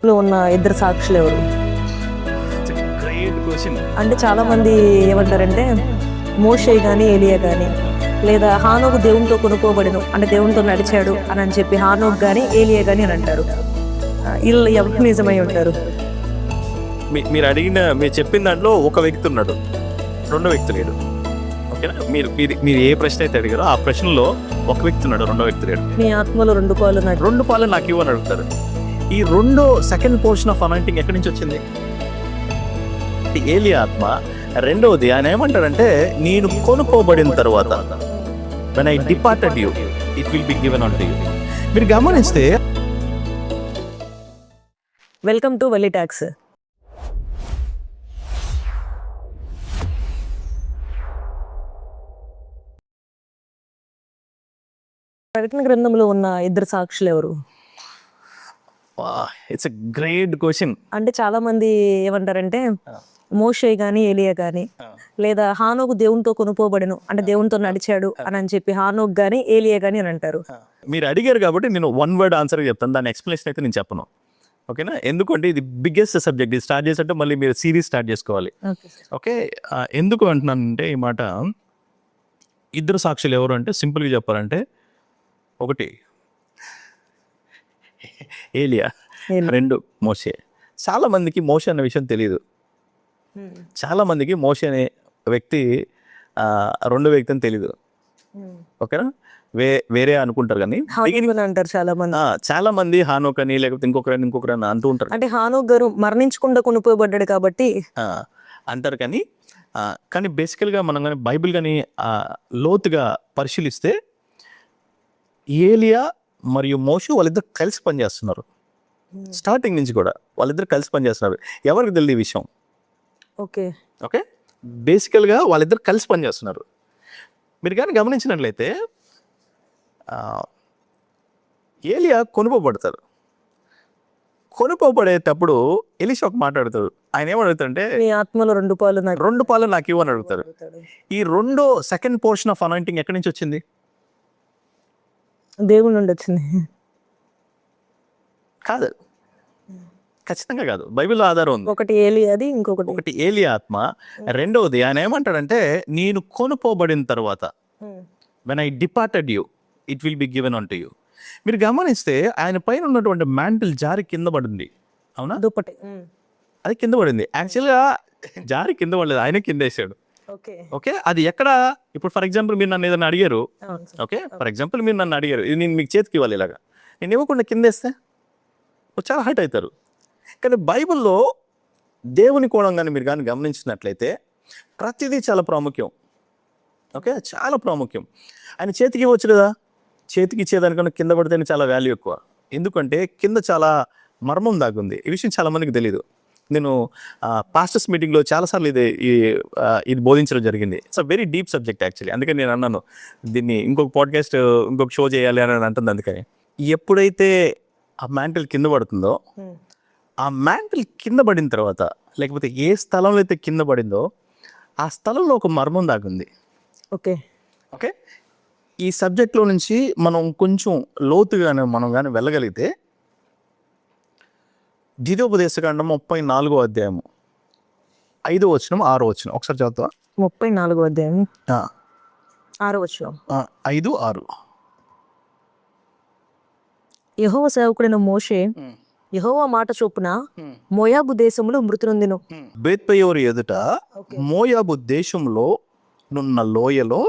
లో ఉన్న ఇద్దరు సాక్షులు ఎవరు? Great question. అంటే చాలా మంది ఏమంటారంటే మోషే కానీ ఏలియా కానీ లేదా హానోకు దేవునితో కొనుక్కోబడిను అంటే దేవునితో నడిచాడు అని చెప్పి హానోకు కానీ ఏలియా కానీ అని అంటారు. వీళ్ళు ఎవరు నిజమై ఉంటారు? మీరు చెప్పిన దాంట్లో ఒక వ్యక్తి ఉన్నాడు, రెండో వ్యక్తి లేడు. ఓకేనా? మీరు మీరు మీరు ఏ ప్రశ్న అయితే అడిగారో ఆ ప్రశ్నలో ఒక వ్యక్తి ఉన్నాడు, రెండో వ్యక్తి లేడు. మీ ఆత్మలో రెండు పాలు నాకు. రెండు పాలు నాకు ఇవ్వని అడుగుతారు. ఈ రెండో సెకండ్ పోర్షన్ ఆఫ్ అనాయింటింగ్ ఎక్కడి నుంచి వచ్చింది? ఏలియా ఆత్మ. రెండవది ఆయన ఏమంటాడంటే, నేను కొనుక్కోబడిన తర్వాత when I departed you it will be given unto you. మీరు గమనిస్తే వెల్కమ్ టు వెల్లీ టాక్స్. ప్రకటన గ్రంథంలో ఉన్న ఇద్దరు సాక్షులు ఎవరు? It's a great question. అంటే చాలా మంది ఏమంటారంటే మోషే కానీ ఏలియా కానీ లేదా హానోకు దేవునితో కొనుక్కోబడిను అంటే దేవునితో నడిచాడు అని చెప్పి హానోకు కానీ ఏలియా కానీ అని అంటారు. మీరు అడిగారు కాబట్టి నేను వన్ వర్డ్ ఆన్సర్ చెప్తాను, దాని ఎక్స్ప్లెనేషన్ అయితే నేను చెప్పను. ఓకేనా? ఎందుకంటే ఇది బిగ్గెస్ట్ సబ్జెక్ట్. ఇది స్టార్ట్ చేసంటే మళ్ళీ మీరు సిరీస్ స్టార్ట్ చేసుకోవాలి. ఓకే, ఎందుకు అంటున్నానంటే ఈ మాట, ఇద్దరు సాక్షులు ఎవరు అంటే సింపుల్గా చెప్పాలంటే, ఒకటి ఏలియా, రెండు మోషే. చాలా మందికి మోషే అన్న విషయం తెలియదు. చాలా మందికి మోషే అనే వ్యక్తి రెండో వ్యక్తి అని తెలీదు. ఓకేనా? వేరే అనుకుంటారు కానీ అంటారు చాలా మంది. చాలా మంది హానోక్ అని లేకపోతే ఇంకొకరని అంటూ ఉంటారు. అంటే హానోక్ గారు మరణించకుండా కొనుక్కోబడ్డాడు కాబట్టి అంటారు. కానీ బేసికల్గా మనం కానీ బైబిల్ కానీ లోతుగా పరిశీలిస్తే ఏలియా మరియు మోషే వాళ్ళిద్దరు కలిసి పనిచేస్తున్నారు. స్టార్టింగ్ నుంచి కూడా వాళ్ళిద్దరు కలిసి పనిచేస్తున్నారు. ఎవరికి తెలియదు ఈ విషయం? ఓకే, బేసికల్గా వాళ్ళిద్దరు కలిసి పనిచేస్తున్నారు. మీరు కానీ గమనించినట్లయితే ఏలియా కొనుక్కోబడతారు. కొనుక్కోబడేటప్పుడు ఎలీషా ఒక మాట్లాడతాడు. ఆయన ఏమడుగుతాడంటే, మీ ఆత్మలో రెండు పాలు నాకు ఇవ్వని అడుగుతారు. ఈ రెండో సెకండ్ పోర్షన్ ఆఫ్ అనాయింటింగ్ ఎక్కడి నుంచి వచ్చింది? దేవుడి నుండి వచ్చింది. కాదు, ఖచ్చితంగా కాదు. బైబిల్లో ఆధారం ఉంది. ఒకటి ఏలియాది, ఇంకొకటి ఏలియా ఆత్మ. రెండవది ఆయన ఏమంటాడంటే, నేను కొనుక్కోబడిన తర్వాత when I departed you it will be given unto you. మీరు గమనిస్తే ఆయన పైన ఉన్నటువంటి మ్యాంటిల్ జారి కింద పడింది. అవునా? దుప్పటి అది కింద పడింది. యాక్చువల్గా జారి కింద పడలేదు, ఆయన కింద వేసాడు. ఓకే, అది ఎక్కడ? ఇప్పుడు ఫర్ ఎగ్జాంపుల్ మీరు నన్ను ఏదైనా అడిగారు. ఓకే, ఫర్ ఎగ్జాంపుల్ మీరు నన్ను అడిగారు, ఇది నేను మీకు చేతికి ఇవ్వాలి, ఇలాగా నేను ఇవ్వకుండా కింద వేస్తే చాలా హర్ట్ అవుతారు. కానీ బైబిల్లో దేవుని కోణం కానీ మీరు కానీ గమనించినట్లయితే ప్రతిదీ చాలా ప్రాముఖ్యం. ఓకే, చాలా ప్రాముఖ్యం. ఆయన చేతికి ఇవ్వచ్చు కదా, చేతికి ఇచ్చేదానికన్నా కింద పడితేనే చాలా వాల్యూ ఎక్కువ. ఎందుకంటే కింద చాలా మర్మం దాగుంది. ఈ విషయం చాలా మందికి తెలియదు. నేను పాస్టర్స్ మీటింగ్లో చాలాసార్లు ఇది బోధించడం జరిగింది. It's a very deep subject actually. అందుకని నేను అన్నాను దీన్ని ఇంకొక పాడ్కాస్ట్, ఇంకొక షో చేయాలి అని అంటుంది. అందుకని ఎప్పుడైతే ఆ మ్యాంటిల్ కింద పడుతుందో, ఆ మ్యాంటిల్ కింద పడిన తర్వాత లేకపోతే ఏ స్థలంలో అయితే కింద పడిందో ఆ స్థలంలో ఒక మర్మం దాగుంది. ఓకే, ఈ సబ్జెక్ట్లో నుంచి మనం కొంచెం లోతుగానే మనం కానీ వెళ్ళగలిగితే, ద్వితీయోపదేశకాండం 34వ అధ్యాయము 5వ వచనం 6వ వచనం ఒకసారి చదువుతా. 34వ అధ్యాయం 6వ వచనం 5, 6. యెహోవా సేవకుడైన మోషే యెహోవా మాట చొప్పున మోయాబు దేశంలో మృతి నొందెను. బేత్పెయోరు ఎదుట మోయాబు దేశంలో నున్న లోయలో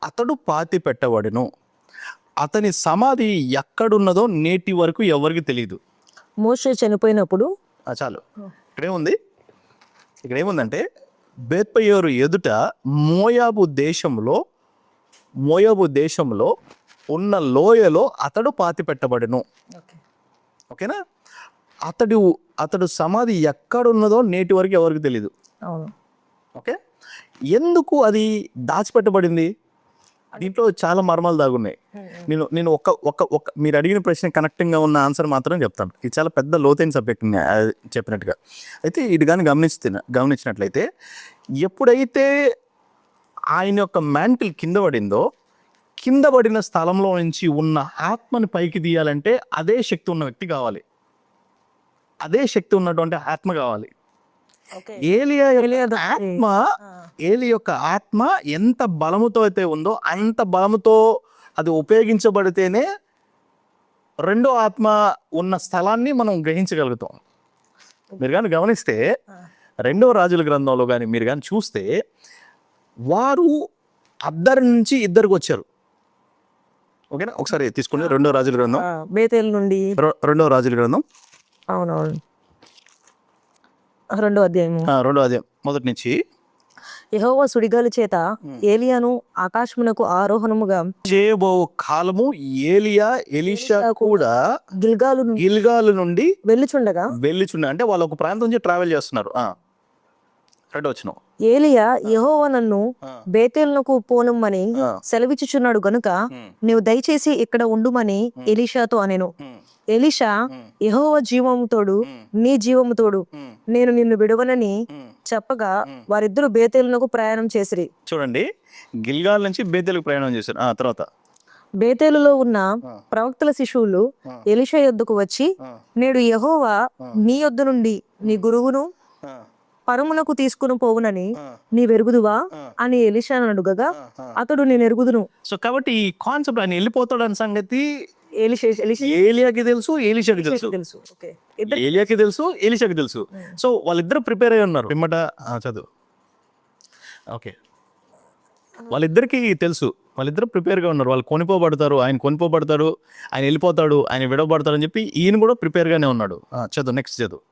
అతడు పాతి పెట్టబడెను. అతని సమాధి ఎక్కడున్నదో నేటి వరకు ఎవరికి తెలియదు. మోషే చనిపోయినప్పుడు చాలు. ఇక్కడేముందంటే బేత్పెయోరు ఎదుట మోయాబు దేశంలో ఉన్న లోయలో అతడు పాతి పెట్టబడెను. ఓకేనా? అతడు సమాధి ఎక్కడున్నదో నేటి వరకు ఎవరికి తెలియదు. ఓకే, ఎందుకు అది దాచిపెట్టబడింది? దీంట్లో చాలా మర్మాలు దాగున్నాయి. నేను మీరు అడిగిన ప్రశ్న కనెక్టింగ్గా ఉన్న ఆన్సర్ మాత్రం చెప్తాను. ఇది చాలా పెద్ద లోతైన సబ్జెక్ట్ చెప్పినట్టుగా. అయితే ఇది కానీ గమనించినట్లయితే ఎప్పుడైతే ఆయన యొక్క మ్యాంటిల్ కింద పడిందో, కింద పడిన స్థలంలో నుంచి ఉన్న ఆత్మని పైకి తీయాలంటే అదే శక్తి ఉన్న వ్యక్తి కావాలి. అదే శక్తి ఉన్నటువంటి ఆత్మ కావాలి. ఏలియా యొక్క ఆత్మ ఎంత బలముతో అయితే ఉందో అంత బలముతో అది ఉపయోగించబడితేనే రెండో ఆత్మ ఉన్న స్థలాన్ని మనం గ్రహించగలుగుతాం. మీరు కానీ గమనిస్తే 2వ రాజుల గ్రంథంలో కానీ మీరు కానీ చూస్తే వారు అద్దరి నుంచి ఇద్దరికి వచ్చారు. ఓకేనా, ఒకసారి తీసుకోండి 2వ రాజుల గ్రంథం, బేతేలు నుండి 2వ రాజుల గ్రంథం, అవునవును 2వ అధ్యాయము 2వ అధ్యాయం మొదటి నుంచి. యెహోవా సుడిగాలి చేత ఏలియాను ఆకాశమునకు ఆరోహణముగా చేయబో కాలము ఎలీషా కూడా గిల్గాలు నుండి వెళ్ళుచుండగా అంటే వాళ్ళు ఒక ప్రాంతం నుంచి ట్రావెల్ చేస్తున్నారు. 2వ వచనం, ఏలియా యెహోవా నన్ను బేతేలునకు పోనుమని సెలవిచ్చుచున్నాడు గనుక నీవు దయచేసి ఇక్కడ ఉండుమని ఎలీషాతో అనెను. ఎలీషా యెహోవా జీవముతోడు నీ జీవముతోడు నేను నిన్ను విడవనని చెప్పగా వారిద్దరు బేతేలునకు ప్రయాణం చేసిరి. చూడండి, గిల్గాల్ నుంచి బేతేలుకు ప్రయాణం చేశారు. తర్వాత బేతేలులో ఉన్న ప్రవక్తల శిశువులు ఎలీషా యొద్దకు వచ్చి నేడు యెహోవా నీ యొద్ద నుండి నీ గురువును పరమునకు తీసుకుని పోవునని నీ వెరుగుదువా అని ఎలీషాను అడుగగా అతడు నేను ఎరుగుదును. సో కాబట్టి ఈ కాన్సెప్ట్ ఆయన వెళ్ళిపోతాడు అనే సంగతి ఏలియాకి తెలుసు, ఎలీషాకి తెలుసు. ఏలియాకి తెలుసు, ఎలీషాకి తెలుసు. సో వాళ్ళిద్దరు ప్రిపేర్ అయి ఉన్నారు. పిమ్మట చదువు. ఓకే, వాళ్ళిద్దరికి తెలుసు, వాళ్ళిద్దరు ప్రిపేర్గా ఉన్నారు. వాళ్ళు కొనిపోబడతారు, ఆయన కొనిపోబడతాడు, ఆయన వెళ్ళిపోతాడు, ఆయన విడవబడతాడు అని చెప్పి ఈయన కూడా ప్రిపేర్గానే ఉన్నాడు. చదువు, నెక్స్ట్ చదువు.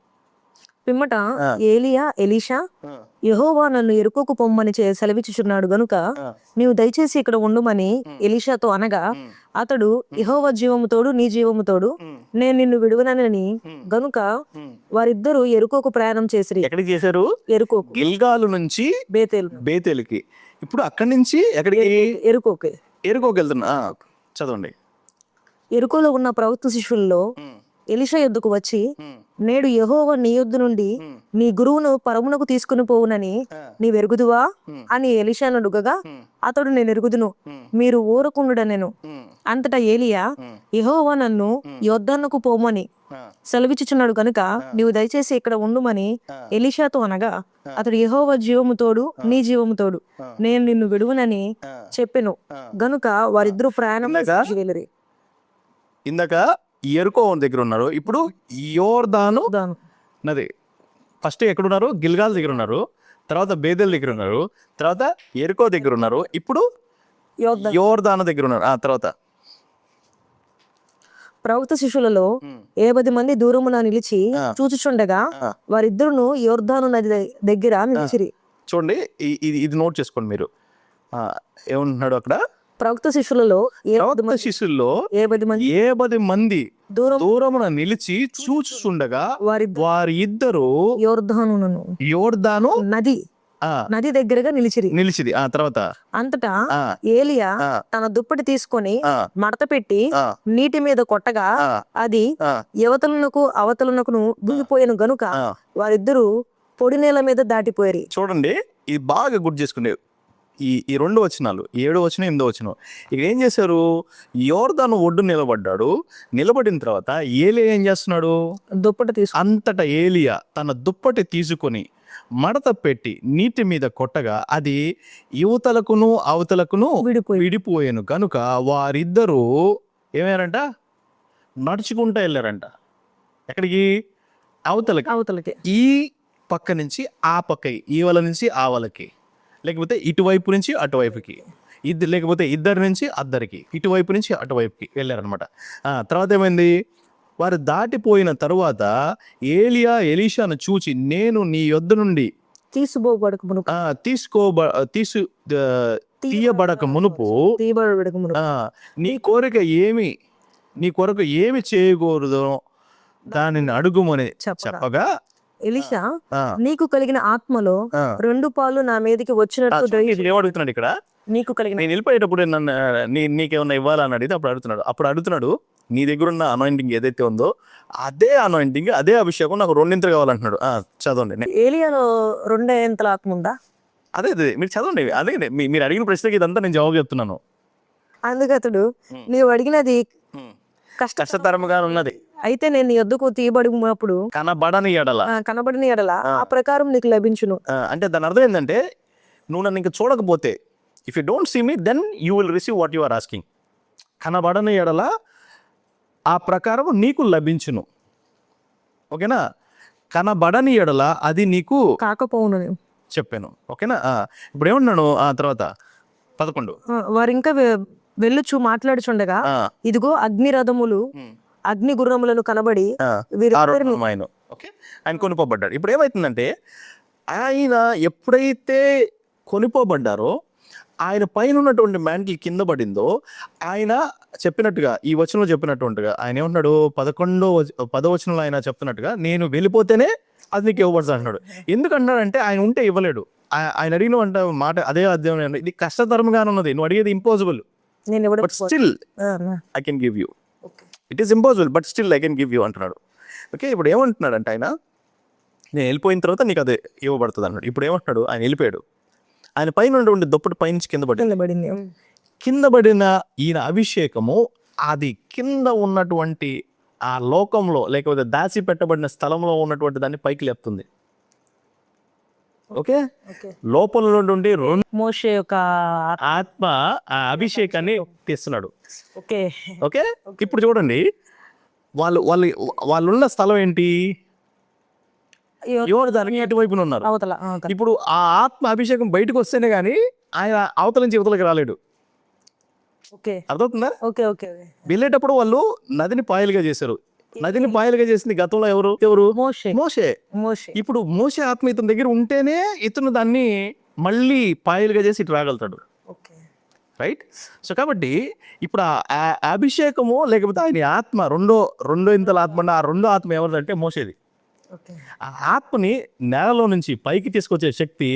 పిమ్మట ఏలియా ఎలీషా యెహోవా నన్ను ఎరుకోకు పొమ్మని సెలవిచ్చుచున్నాడు గనుక నీవు దయచేసి ఇక్కడ ఉండుమని ఎలీషాతో అనగా అతడు యెహోవా జీవముతోడు నీ జీవముతోడు నేను నిన్ను విడువనని గనుక వారిద్దరూ ఎరుకోకు ప్రయాణం చేసిరి. ఎక్కడికి చేశారు? ఎరుకోకు. గిల్గాలు నుంచి బేతేలుకి. ఇప్పుడు అక్కడి నుంచి ఎక్కడికి? ఎరుకోకు వెళ్తున్నా. చదవండి. ఎరుకోలో ఉన్న ప్రవక్త శిష్యుల్లో ఎలీషా యొద్దకు వచ్చి నేడు యెహోవా నీ యొద్ద నుండి నీ గురువును పరమునకు తీసుకుని పోవునని నీ వెరుగుదువా అని ఎలీషాను అడుగగా అతడు నేను ఎరుగుదును, మీరు ఊరకుండుడనెను. అంతటా ఏలియా యెహోవా నన్ను యొద్దన్నకు పోమని సెలవిచ్చుచున్నాడు కనుక నీవు దయచేసి ఇక్కడ ఉండుమని ఎలీషాతో అనగా అతడు యెహోవా జీవముతోడు నీ జీవముతోడు నేను నిన్ను విడువనని చెప్పెను గనుక వారిద్దరూ ప్రయాణం వెళ్ళిరి. ఇందాక ఎరుకో దగ్గర ఉన్నారు, ఇప్పుడు యోర్దాను నది. ఫస్ట్ ఎక్కడున్నారు? గిల్గాల్ దగ్గర ఉన్నారు, తర్వాత బేతేలు దగ్గర ఉన్నారు, తర్వాత ఎరుకో దగ్గర ఉన్నారు, ఇప్పుడు యోర్దాను దగ్గర ఉన్నారు. తర్వాత ప్రవక్త శిష్యులలో 70 మంది దూరమున నిలిచి చూచుచుండగా వారిద్దరును యోర్దాను నది దగ్గర నిలిచిరి. చూడండి, ఇది నోట్ చేసుకోండి మీరు. ఏమంటున్నాడు అక్కడ? ప్రవక్త శిష్యులలో 70 మంది దూరమున నిలిచి చూచుచుండగా వారిద్దరు యోర్దాను నది దగ్గరగా నిలిచిది. తర్వాత అంతటా ఏలియా తన దుప్పటి తీసుకొని మడత పెట్టి నీటి మీద కొట్టగా అది యువతలకు అవతలకు దిగిపోయాను గనుక వారిద్దరూ పొడి నేల మీద దాటిపోయారు. చూడండి, ఇది బాగా గుర్తు చేసుకునే ఈ 2 వచనాలు, 7వ వచనం 8వ వచనం. ఇక ఏం చేశారు? యోర్దాను ఒడ్డు నిలబడ్డాడు. నిలబడిన తర్వాత ఏలియా ఏం చేస్తున్నాడు? అంతటా ఏలియా తన దుప్పటి తీసుకొని మడత పెట్టి నీటి మీద కొట్టగా అది యువతలకును అవతలకును విడిపోయాను కనుక వారిద్దరూ ఏమయ్యారంట? నడుచుకుంటూ వెళ్ళారంట. ఎక్కడికి? అవతలకి. ఈ పక్క నుంచి ఆ పక్కకి, ఈ వాళ్ళ నుంచి ఆ వాళ్ళకి, లేకపోతే ఇటువైపు నుంచి అటువైపుకి, లేకపోతే ఇద్దరి నుంచి అద్దరికి, ఇటువైపు నుంచి అటువైపుకి వెళ్ళారనమాట. తర్వాత ఏమైంది? వారు దాటిపోయిన తరువాత ఏలియా ఎలీషాను చూచి నేను నీ యొద్ద నుండి తీయబడక మునుపు నీ కొరకు ఏమి చేయకూడదు దానిని అడుగుమని చెప్పగా ఎలీషా నీకు కలిగిన ఆత్మలో 2 పాలు నా మీదకి వచ్చినట్టు ఏమడుగుతున్నాడు ఇక్కడ? నీకు కలిగిన, నేను వెళ్ళిపోయేటప్పుడు నన్ను నీకేమన్నా ఇవ్వాలని అడిగితే అప్పుడు అడుగుతున్నాడు నీ దగ్గర ఉన్న అనాయింటింగ్ ఏదైతే ఉందో అదే అనాయింటింగ్, అదే అభిషేకం నాకు 2 కావాలంటున్నాడు. చదవండి. ఏలియాలో 2 ఆత్మ ఉందా? అదే మీరు చదవండి. అదే మీరు అడిగిన ప్రశ్నకి ఇదంతా నేను జవాబు చెప్తున్నాను. అందుకు అతడు నీవు అడిగినది కష్టతరముగా ఉన్నది. అయితే నేను నీ యొద్దకు తీయబడినప్పుడు కనబడని ఎడల కనబడిన ఎడల ఆ ప్రకారం నీకు లభించును. అంటే దాని అర్థం ఏంటంటే నువ్వు నన్ను ఇంకా చూడకపోతే, if you don't see me then you will receive what you are asking. కనబడని ఎడల ఆ ప్రకారం నీకు లభించును. ఓకేనా? కనబడని ఎడల అది నీకు కాకపోవును. చెప్పాను. ఓకేనా? ఇప్పుడు ఏమన్నాను ఆ తర్వాత 11. వారు ఇంకా వెళ్ళుచు మాట్లాడుచుండగా ఇదిగో అగ్ని రథములు అగ్ని గుర్రములను కనబడి ఆయన ఓకే ఆయన కొనిపోబడ్డాడు. ఇప్పుడు ఏమైతుందంటే ఆయన ఎప్పుడైతే కొనిపోబడ్డారో ఆయన పైన ఉన్నటువంటి మ్యాంటిల్ కింద పడిందో ఆయన చెప్పినట్టుగా ఈ వచనంలో చెప్పినట్టుగా ఆయన ఏమన్నాడు 10వ వచనంలో ఆయన చెప్తున్నట్టుగా నేను వెళ్ళిపోతేనే అది నీకు ఇవ్వబడుతుంది అంటున్నాడు. ఎందుకు అంటున్నాడంటే ఆయన ఉంటే ఇవ్వలేడు. ఆయన అడిగిన అంటే మాట అదే అధ్యాయం, ఇది కష్టతరంగానే ఉన్నది, నువ్వు అడిగేది impossible, but still I can give you. It is impossible but still I can give you అంటున్నాడు. ఓకే, ఇప్పుడు ఏమంటున్నాడు అంటే ఆయన నేను వెళ్ళిపోయిన తర్వాత నీకు అదే ఇవ్వబడుతుంది అన్నాడు. ఇప్పుడు ఏమంటున్నాడు, ఆయన వెళ్ళిపోయాడు, ఆయన పైన ఉన్నటువంటి దుప్పటి పైనుంచి కింద పడింది. కింద పడిన ఈయన అభిషేకము అది కింద ఉన్నటువంటి ఆ లోకంలో లేకపోతే దాచి పెట్టబడిన స్థలంలో ఉన్నటువంటి దాన్ని పైకి లేపుతుంది. ఓకే, లోపల ఉన్నటువంటి మోషే యొక్క ఆత్మ ఆ అభిషేకాన్ని తీస్తున్నాడు. ఓకే ఓకే, ఇప్పుడు చూడండి వాళ్ళున్న స్థలం ఏంటి, దానికి ఎటువైపున ఉన్నారు. ఇప్పుడు ఆ ఆత్మ అభిషేకం బయటకు వస్తేనే గానీ ఆయన అవతల నుంచి యువతలకి రాలేడు. అర్థవుతుందా? వెళ్ళేటప్పుడు వాళ్ళు నదిని పాయలుగా చేశారు. నదిని పాయలుగా చేసింది గతంలో ఎవరు మోషే. ఇప్పుడు మోషే ఆత్మ ఇతని దగ్గర ఉంటేనే ఇతను దాన్ని మళ్ళీ పాయలుగా చేసి ఇటు రాగలుగుతాడు. రైట్? సో కాబట్టి ఇప్పుడు ఆ అభిషేకము లేకపోతే ఆయన ఆత్మ రెండో ఇంతల ఆత్మ, ఆ రెండో ఆత్మ ఎవరిదంటే మోషేది. ఆ ఆత్మని నేలలో నుంచి పైకి తీసుకొచ్చే శక్తి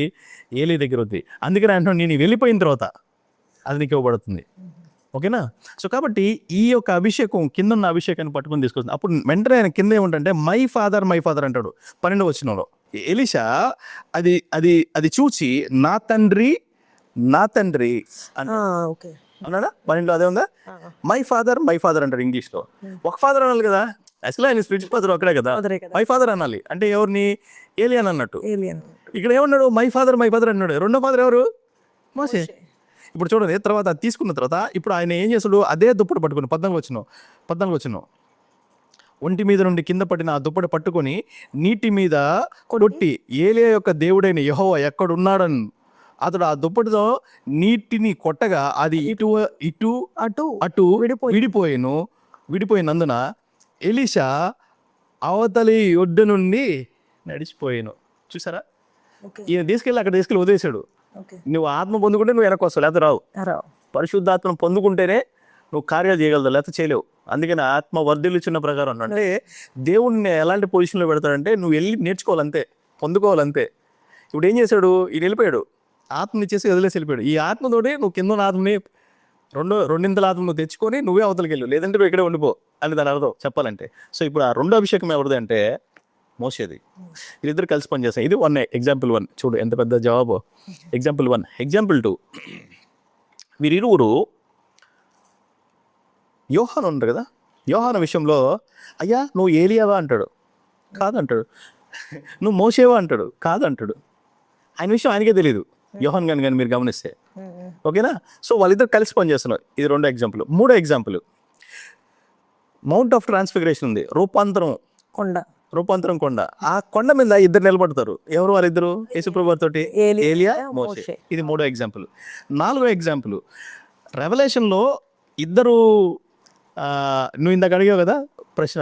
ఏలీ దగ్గర ఉంది. అందుకని అంటున్నాను నేను వెళ్ళిపోయిన తర్వాత అది నీకు ఇవ్వబడుతుంది. ఓకేనా? సో కాబట్టి ఈ యొక్క అభిషేకం కింద ఉన్న అభిషేకాన్ని పట్టుకొని తీసుకొస్తుంది. అప్పుడు వెంటనే ఆయన కింద ఏమంటే మై ఫాదర్ అంటాడు 12వ వచనంలో. ఎలీషా అది అది అది చూచి నా తండ్రి అన్నాడా? 12లో అదే ఉందా? మై ఫాదర్ అంటాడు ఇంగ్లీష్లో. ఒక ఫాదర్ అనాలి కదా, అసలు ఆయన స్పిరిచువల్ ఫాదర్ అక్కడే కదా, మై ఫాదర్ అనాలి. అంటే ఎవరిని? ఏలియన్ అన్నట్టు. ఇక్కడ ఏమన్నాడు? మై ఫాదర్ అన్నాడు. రెండో ఫాదర్ ఎవరు? మోసే. ఇప్పుడు చూడండి, తర్వాత అది తీసుకున్న తర్వాత ఇప్పుడు ఆయన ఏం చేస్తాడు? అదే దుప్పటి పట్టుకుని 14 వచ్చిన ఒంటి మీద నుండి కింద పడిన ఆ దుప్పటి పట్టుకొని నీటి మీద కొట్టి ఏలియా యొక్క దేవుడైన యెహోవా ఎక్కడున్నాడని అతడు ఆ దుప్పటితో నీటిని కొట్టగా అది ఇటు అటు విడిపోయినందున ఎలీషా అవతలి ఒడ్డు నుండి నడిచిపోయాను. చూసారా? ఈయన అక్కడ తీసుకెళ్ళి వదిలేశాడు. నువ్వు ఆత్మ పొందుకుంటే నువ్వు వెనక్కి వస్తావు, లేకపోతే రావు. పరిశుద్ధాత్మను పొందుకుంటేనే నువ్వు కార్యాలు చేయగలదు, లేకపోతే చేయలేవు. అందుకని ఆత్మ వర్ధిల్లుచున్న ప్రకారం అంటే దేవుడిని ఎలాంటి పొజిషన్లో పెడతాడంటే నువ్వు వెళ్ళి నేర్చుకోవాలంతే, పొందుకోవాలంతే. ఇప్పుడు ఏం చేశాడు? ఈయన వెళ్ళిపోయాడు, ఆత్మని ఇచ్చేసి వదిలేసి వెళ్ళిపోయాడు. ఈ ఆత్మతోటి నువ్వు కింద ఆత్మని రెండింతల ఆత్మ నువ్వు తెచ్చుకొని నువ్వే అవతలకి వెళ్ళు, లేదంటే నువ్వు ఇక్కడే ఉండిపో అని దాని అర్థం చెప్పాలంటే. సో ఇప్పుడు ఆ రెండో అభిషేకం ఎవరిది అంటే మోసేది. వీళ్ళిద్దరు కలిసి పనిచేస్తాయి. ఇది ఎగ్జాంపుల్ 1. చూడు ఎంత పెద్ద జవాబు. ఎగ్జాంపుల్ 1. ఎగ్జాంపుల్ 2, వీరిరువురు యోహాను ఉంటారు కదా, యోహాను విషయంలో అయ్యా నువ్వు ఏలియావా అంటాడు, కాదంటాడు. నువ్వు మోసేవా అంటాడు, కాదంటాడు. ఆయన విషయం ఆయనకే తెలియదు, యోహాన్ కానీ మీరు గమనిస్తే. ఓకేనా? సో వాళ్ళిద్దరు కలిసి పనిచేస్తున్నారు. ఇది రెండో ఎగ్జాంపుల్. మూడో ఎగ్జాంపుల్ మౌంట్ ఆఫ్ ట్రాన్స్ఫిగరేషన్ ఉంది, రూపాంతరం కొండ. ఆ కొండ మీద ఇద్దరు నిలబడతారు. ఎవరు వాళ్ళిద్దరు? యేసుప్రభు తోటి ఏలియా, మోషే. ఇది మూడో ఎగ్జాంపుల్. నాలుగో ఎగ్జాంపుల్ రెవల్యూషన్లో ఇద్దరు, నువ్వు ఇందాక అడిగావు కదా ప్రశ్న,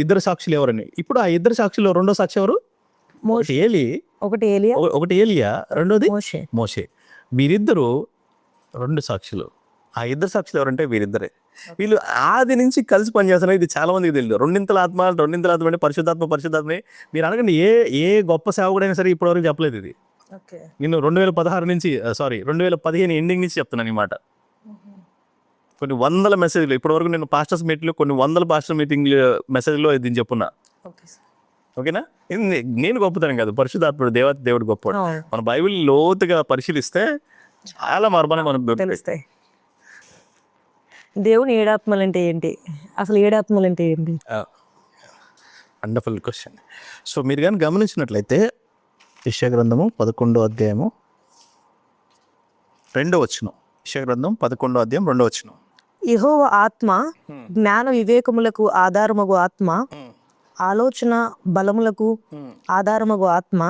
ఇద్దరు సాక్షులు ఎవరని. ఇప్పుడు ఆ ఇద్దరు సాక్షులు రెండో సాక్షి ఎవరు? ఒకటి ఏలియా, రెండోది మోషే. వీరిద్దరు రెండు సాక్షులు. ఆ ఇద్దరు సాక్షులు ఎవరంటే వీరిద్దరే. వీళ్ళు ఆది నుంచి కలిసి పనిచేస్తున్నారు. ఇది చాలా మందికి తెలియదు. రెండింతల ఆత్మ అంటే పరిశుద్ధాత్మని మీరు అనకండి, ఏ గొప్ప సేవకుడైనా సరే ఇప్పటివరకు చెప్పలేదు ఇది. నేను 2015 ఎండింగ్ నుంచి చెప్తున్నాను ఈ మాట. కొన్ని వందల మెసేజ్లు ఇప్పటివరకు నేను పాస్టర్స్ మీటింగ్లో కొన్ని వందల పాస్టర్ మీటింగ్ మెసేజ్లో దీన్ని చెప్పున్నా. ఓకేనా? నేను గొప్పతనం కాదు, పరిశుద్ధాత్ముడు దేవుడు గొప్పవాడు. మన బైబిల్ లోతుగా పరిశీలిస్తే చాలా మార్గాలు మనం తెలుస్తాయి. దేవుని ఏడాత్మలు అంటే ఏంటి? అసలు ఏడాత్మలు అంటే ఏంటి? Wonderful question. సో మీరు కానీ గమనించినట్లయితే యెషయా గ్రంథము 11వ అధ్యాయము 2వ వచనం. యెషయా గ్రంథం 11వ అధ్యాయం 2వ వచనం. యెహోవా ఆత్మ జ్ఞాన వివేకములకు ఆధారమగు ఆత్మ, ఆలోచన బలములకు ఆధారమగు ఆత్మ,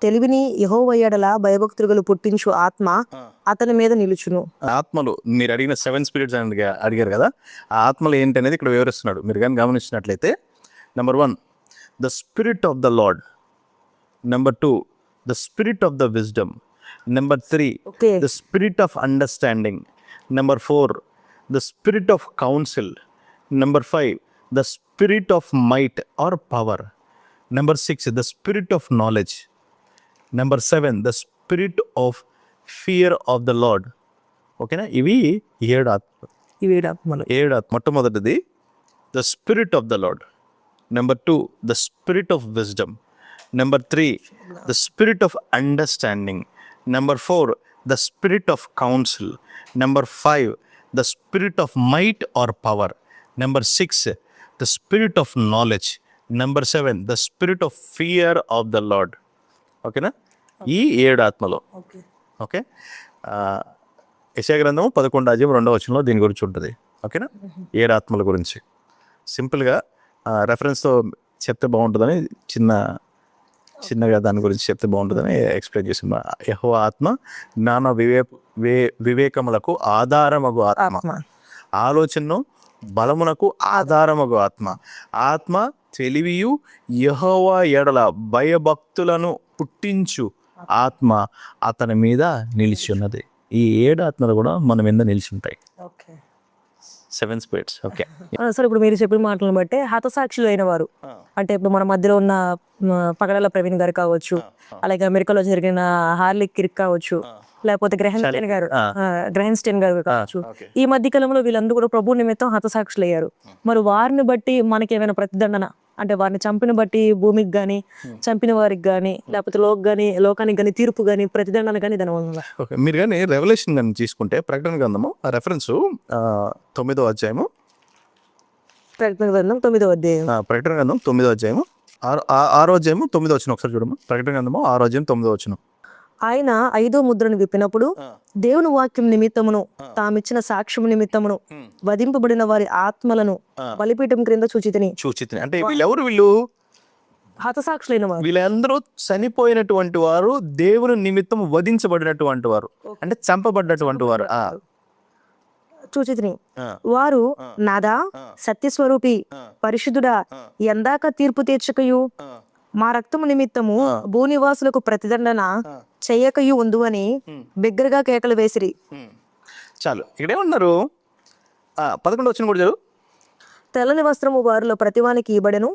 తెలివిని యెహోవా యెడల భయభక్తులు పుట్టించు ఆత్మ అతని మీద నిలుచును. ఆత్మలు మీరు అడిగిన 7 స్పిరిట్స్ అని అడిగారు కదా, ఆ ఆత్మలు ఏంటి అనేది ఇక్కడ వివరిస్తున్నాడు. మీరు కానీ గమనించినట్లయితే number 1 the spirit of the Lord, number 2 the spirit of the wisdom, number 3 okay, the spirit of understanding, number 4 the spirit of counsel, number 5 the spirit of might or power, number 6 the spirit of knowledge, number 7 the spirit of fear of the Lord. ఓకేనా, ఇవి 7 ఆత్మలు. ఈ ఏడాత్మలు. 7 ఆత్మ. మొట్టమొదటిది the spirit of the Lord, number 2 the spirit of wisdom, number 3 the spirit of understanding, number 4 the spirit of counsel, number 5 the spirit of might or power, number 6 the spirit of knowledge, number 7 the spirit of fear of the Lord. ఓకేనా, ఈ 7 ఆత్మలు. Okay, okay, యెషయా గ్రంథం 11వ అధ్యాయం 2వ వచనంలో దీని గురించి ఉంటుంది. ఓకేనా, 7 ఆత్మల గురించి సింపుల్గా రెఫరెన్స్తో చెప్తే బాగుంటుందని చిన్నగా దాని గురించి చెప్తే బాగుంటుందని ఎక్స్ప్లెయిన్ చేసిన. యెహోవా ఆత్మ జ్ఞాన వివేకములకు ఆధారమగు ఆత్మ, ఆలోచనను బలమునకు ఆధారమగు ఆత్మ, ఆత్మ తెలివియు యెహోవా ఎడల భయభక్తులను పుట్టించు ఆత్మ అతని మీద నిలిచి ఉన్నది. ఈ 7 ఆత్మలు కూడా మన మీద నిలిచి ఉంటాయి. Okay, 7 spirits. ఓకే, సార్ ఇప్పుడు మీరు చెప్పిన మాటలను బట్టి హతసాక్షులు అయిన వారు అంటే ఇప్పుడు మన మధ్యలో ఉన్న పగడాల ప్రవీణ్ గారు కావచ్చు, అలాగే అమెరికాలో జరిగిన హార్లిక్ కిర్క్ కావచ్చు, లేకపోతే గ్రహన్స్టైన్ గారు కావచ్చు, ఈ మధ్య కాలంలో వీళ్ళందరూ కూడా ప్రభు నిమిత్తం హతసాక్షులు అయ్యారు. మరి వారిని బట్టి మనకి ఏమైనా ప్రతిదండన అంటే వారిని చంపిన బట్టి భూమికి గానీ, చంపిన వారికి గానీ, లేకపోతే లోకానికి గానీ తీర్పు గానీ, ప్రతిదండన గానీ దాని వల్ల? ఓకే, మీరు కానీ రెవల్యూషన్ కానీ తీసుకుంటే ప్రకటన గ్రంథము రెఫరెన్స్ 9వ అధ్యాయము, ప్రకటన గ్రంథం 9వ అధ్యాయం, ప్రకటన గ్రంథం 9వ అధ్యాయము 6వ అధ్యాయము 9వ వచనం ఒకసారి చూడమ్మా. ప్రకటన గ్రంథము 6వ అధ్యాయం 9వ వచనం. ఆయన 5వ ముద్రను విప్పినప్పుడు దేవుని వాక్యం నిమిత్తమును తామిచ్చిన సాక్ష్యం నిమిత్తమును వధింపబడిన వారి ఆత్మలను బలిపీఠం క్రింద చూచితిని. అంటే వీళ్ళు హతసాక్షులైన వారు, వీళ్ళందరూ చనిపోయినటువంటి వారు, దేవుని నిమిత్తం వధించబడినటువంటి వారు, అంటే చంపబడినటువంటి వారు. చూచితిని. వారు నాదా సత్యస్వరూపి పరిశుద్ధుడా, ఎందాక తీర్పు తీర్చకయు మా రక్తము నిమిత్తము భూనివాసులకు ప్రతిదండన చెయ్యకయు ఉందు అని బిగ్గరగా కేకలు వేసిరి. చాలు, ఇక్కడేమన్నారు? 11వ వచనం కూడా చదువు. తెల్లని వస్త్రము వారిలో ప్రతివానికి ఇవ్వబడెను,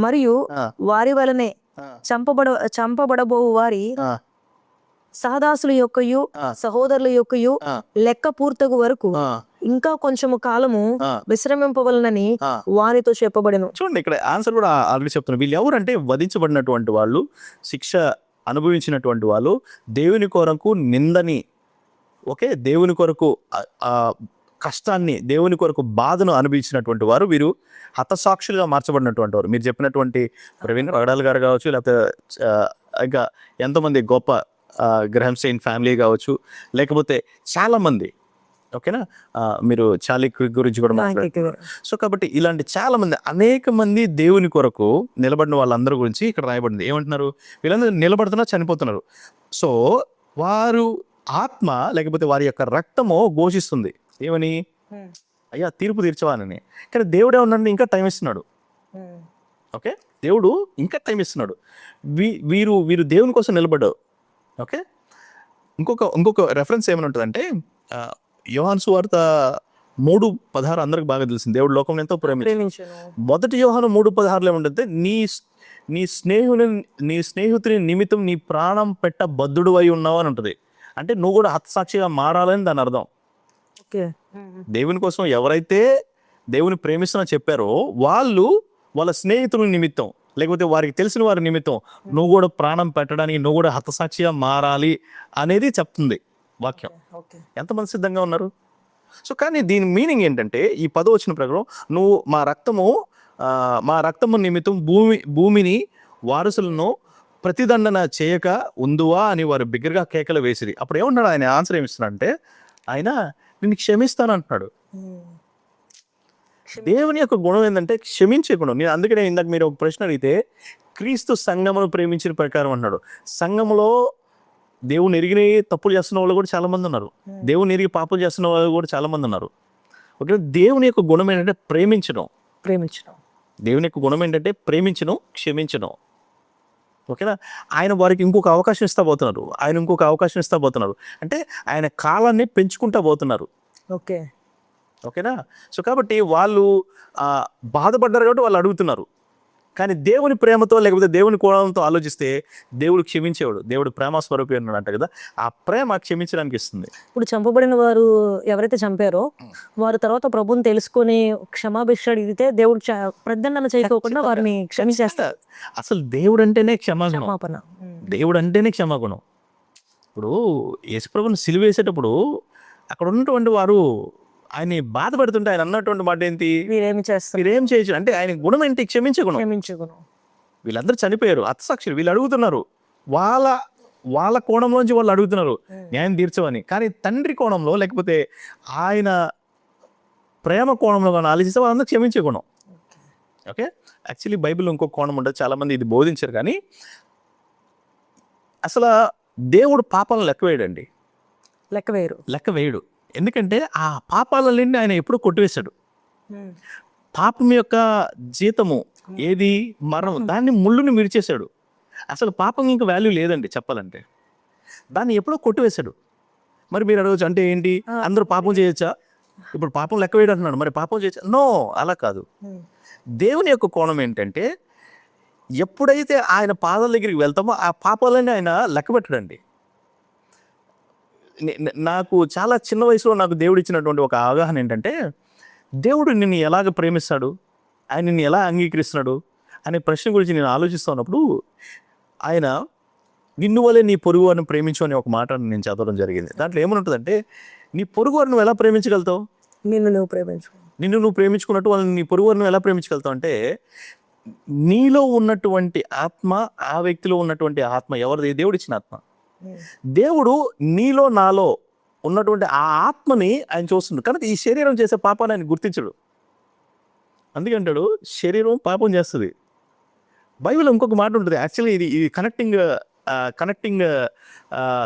మరియు వారి వలనే చంపబడబోవు వారి సహదాసుల యొక్కయు సహోదరుల యొక్కయు లెక్క పూర్తగు వరకు ఇంకా కొంచెము కాలము విశ్రమింపవలనని వారితో చెప్పబడెను. చూడండి, ఇక్కడ ఆన్సర్ కూడా ఆల్రెడీ చెప్తున్నారు. వీళ్ళు ఎవరంటే వధించబడినటువంటి వాళ్ళు, శిక్ష అనుభవించినటువంటి వాళ్ళు, దేవుని కొరకు నిందని, ఓకే, దేవుని కొరకు కష్టాన్ని, దేవుని కొరకు బాధను అనుభవించినటువంటి వారు వీరు హతసాక్షులుగా మార్చబడినటువంటి వారు. మీరు చెప్పినటువంటి ప్రవీణ్ పగడాల్ గారు కావచ్చు, లేకపోతే ఇంకా ఎంతోమంది గొప్ప గ్రహంస్టైన్ ఫ్యామిలీ కావచ్చు, లేకపోతే చాలామంది. ఓకేనా, మీరు చార్లీ క్రిక్ గురించి కూడా మాట్లాడారు. సో కాబట్టి ఇలాంటి చాలా మంది, అనేక మంది దేవుని కొరకు నిలబడిన వాళ్ళందరి గురించి ఇక్కడ రాయబడింది. ఏమంటున్నారు? వీళ్ళందరూ నిలబడుతున్నారు, చనిపోతున్నారు. సో వారు ఆత్మ లేకపోతే వారి యొక్క రక్తము ఘోషిస్తుంది ఏమని? అయ్యా తీర్పు తీర్చవాలని. కానీ దేవుడే ఉన్నాడు, ఇంకా టైం ఇస్తున్నాడు. ఓకే, దేవుడు ఇంకా టైం ఇస్తున్నాడు. వీరు దేవుని కోసం నిలబడ్డారు. ఓకే, ఇంకొక రెఫరెన్స్ ఏమైనా ఉంటుందంటే యోహాను సువార్త 3:16 అందరికి బాగా తెలిసింది. దేవుడు లోకం ఎంతో ప్రేమించాడు. మొదటి యోహాను 3:16 ఏముంటుంది? నీ స్నేహితుని నిమిత్తం నీ ప్రాణం పెట్ట బద్ధుడు అయి ఉన్నావు అని ఉంటుంది. అంటే నువ్వు కూడా హతసాక్షిగా మారాలని దాని అర్థం. దేవుని కోసం ఎవరైతే దేవుని ప్రేమిస్తున్నా చెప్పారో వాళ్ళ స్నేహితుల నిమిత్తం, లేకపోతే వారికి తెలిసిన వారి నిమిత్తం నువ్వు కూడా ప్రాణం పెట్టడానికి, నువ్వు కూడా హతసాక్షిగా మారాలి అనేది చెప్తుంది వాక్యం. ఎంతమంది సిద్ధంగా ఉన్నారు? సో కానీ దీని మీనింగ్ ఏంటంటే ఈ 10వ వచనం ప్రకారం నువ్వు మా రక్తము నిమిత్తం భూమిని వారసులను ప్రతిదండన చేయక ఉందువా అని వారు బిగ్గరగా కేకలు వేసిరి. అప్పుడు ఏమన్నాడు ఆయన ఆన్సర్ ఏమిస్తున్నాడంటే ఆయన నిన్ను క్షమిస్తాను అంటున్నాడు. దేవుని యొక్క గుణం ఏంటంటే క్షమించే గుణం. నేను అందుకనే ఇందాక మీరు ఒక ప్రశ్న అడిగితే క్రీస్తు సంఘమును ప్రేమించిన ప్రకారం అన్నాడు. సంఘంలో దేవుని ఎరిగిన తప్పులు చేస్తున్న వాళ్ళు కూడా చాలా మంది ఉన్నారు, దేవుని ఎరిగి పాపలు చేస్తున్న వాళ్ళు కూడా చాలా మంది ఉన్నారు. ఓకే, దేవుని యొక్క గుణం ఏంటంటే ప్రేమించడం. దేవుని యొక్క గుణం ఏంటంటే ప్రేమించడం, క్షమించడం. ఓకేనా, ఆయన వారికి ఇంకొక అవకాశం ఇస్తా పోతున్నారు. అంటే ఆయన కాలాన్ని పెంచుకుంటా పోతున్నారు. ఓకేనా, సో కాబట్టి వాళ్ళు బాధపడ్డారు కాబట్టి వాళ్ళు అడుగుతున్నారు. కానీ దేవుని ప్రేమతో లేకపోతే దేవుని కోణంతో ఆలోచిస్తే దేవుడు క్షమించేవాడు. దేవుడు ప్రేమ స్వరూపి అన్నాడు అంట కదా, ఆ ప్రేమ క్షమించడానికి ఇస్తుంది. ఇప్పుడు చంపబడిన వారు ఎవరైతే చంపారో వారు తర్వాత ప్రభుని తెలుసుకొని క్షమాభిక్ష అడిగితే దేవుడు ప్రతిదండన చేయకోకుండా వారిని క్షమించేస్తారు. అసలు దేవుడు అంటేనే క్షమాపణ. దేవుడు అంటేనే క్షమాగుణం. ఇప్పుడు యేసుప్రభుని సిలువేసేటప్పుడు అక్కడ ఉన్నటువంటి వారు ఆయన బాధపడుతుంటే ఆయన అన్నటువంటి మాట ఏంటి, మీరేం చేయొచ్చు అంటే ఆయన గుణం ఏంటి, క్షమించే గుణం. వీళ్ళందరూ చనిపోయారు, హతసాక్షులు. వీళ్ళు అడుగుతున్నారు, వాళ్ళ కోణంలోంచి వాళ్ళు అడుగుతున్నారు న్యాయం తీర్చమని. కానీ తండ్రి కోణంలో లేకపోతే ఆయన ప్రేమ కోణంలో కానీ ఆలోచిస్తే వాళ్ళందరూ క్షమించే గుణం. ఓకే, యాక్చువల్లీ బైబిల్లో ఇంకో కోణం ఉంటుంది, చాలా మంది ఇది బోధించారు. కానీ అసలు దేవుడు పాపాలను లెక్క వేయడు. ఎందుకంటే ఆ పాపాలన్నీ ఆయన ఎప్పుడూ కొట్టివేశాడు. పాపం యొక్క జీతము ఏది, మరణం. దాన్ని ముళ్ళుని విరిచేశాడు. అసలు పాపం ఇంకా వాల్యూ లేదండి చెప్పాలంటే. దాన్ని ఎప్పుడో కొట్టివేశాడు. మరి మీరు అడగచ్చు, అంటే ఏంటి అందరూ పాపం చేయొచ్చా? ఇప్పుడు పాపం లెక్క వేయడం అంటున్నాడు, మరి పాపం చేయొచ్చా? నో, అలా కాదు. దేవుని యొక్క కోణం ఏంటంటే ఎప్పుడైతే ఆయన పాదాల దగ్గరికి వెళ్తామో ఆ పాపాలన్నీ ఆయన లెక్క పెట్టడండి. నాకు చాలా చిన్న వయసులో నాకు దేవుడు ఇచ్చినటువంటి ఒక అవగాహన ఏంటంటే దేవుడు నిన్ను ఎలాగ ప్రేమిస్తాడు, ఆయన నిన్ను ఎలా అంగీకరిస్తున్నాడు అనే ప్రశ్న గురించి నేను ఆలోచిస్తున్నప్పుడు ఆయన నిన్ను వలె నీ పొరుగు వారిని ప్రేమించు అనే ఒక మాట నేను చదవడం జరిగింది. దాంట్లో ఏమనుంటుందంటే నీ పొరుగు వారిని నువ్వు ఎలా ప్రేమించగలుగుతావు? నిన్ను నువ్వు ప్రేమించుకున్నట్టు వాళ్ళని నీ పొరుగు వారిని ఎలా ప్రేమించగలుగుతావు అంటే నీలో ఉన్నటువంటి ఆత్మ, ఆ వ్యక్తిలో ఉన్నటువంటి ఆత్మ ఎవరిది? దేవుడు ఇచ్చిన ఆత్మ. దేవుడు నీలో నాలో ఉన్నటువంటి ఆ ఆత్మని ఆయన చూస్తున్నాడు. కనుక ఈ శరీరం చేసే పాపాన్ని ఆయన గుర్తించడు. అందుకంటాడు శరీరం పాపం చేస్తుంది. బైబిల్ ఇంకొక మాట ఉంటుంది, యాక్చువల్లీ ఇది కనెక్టింగ్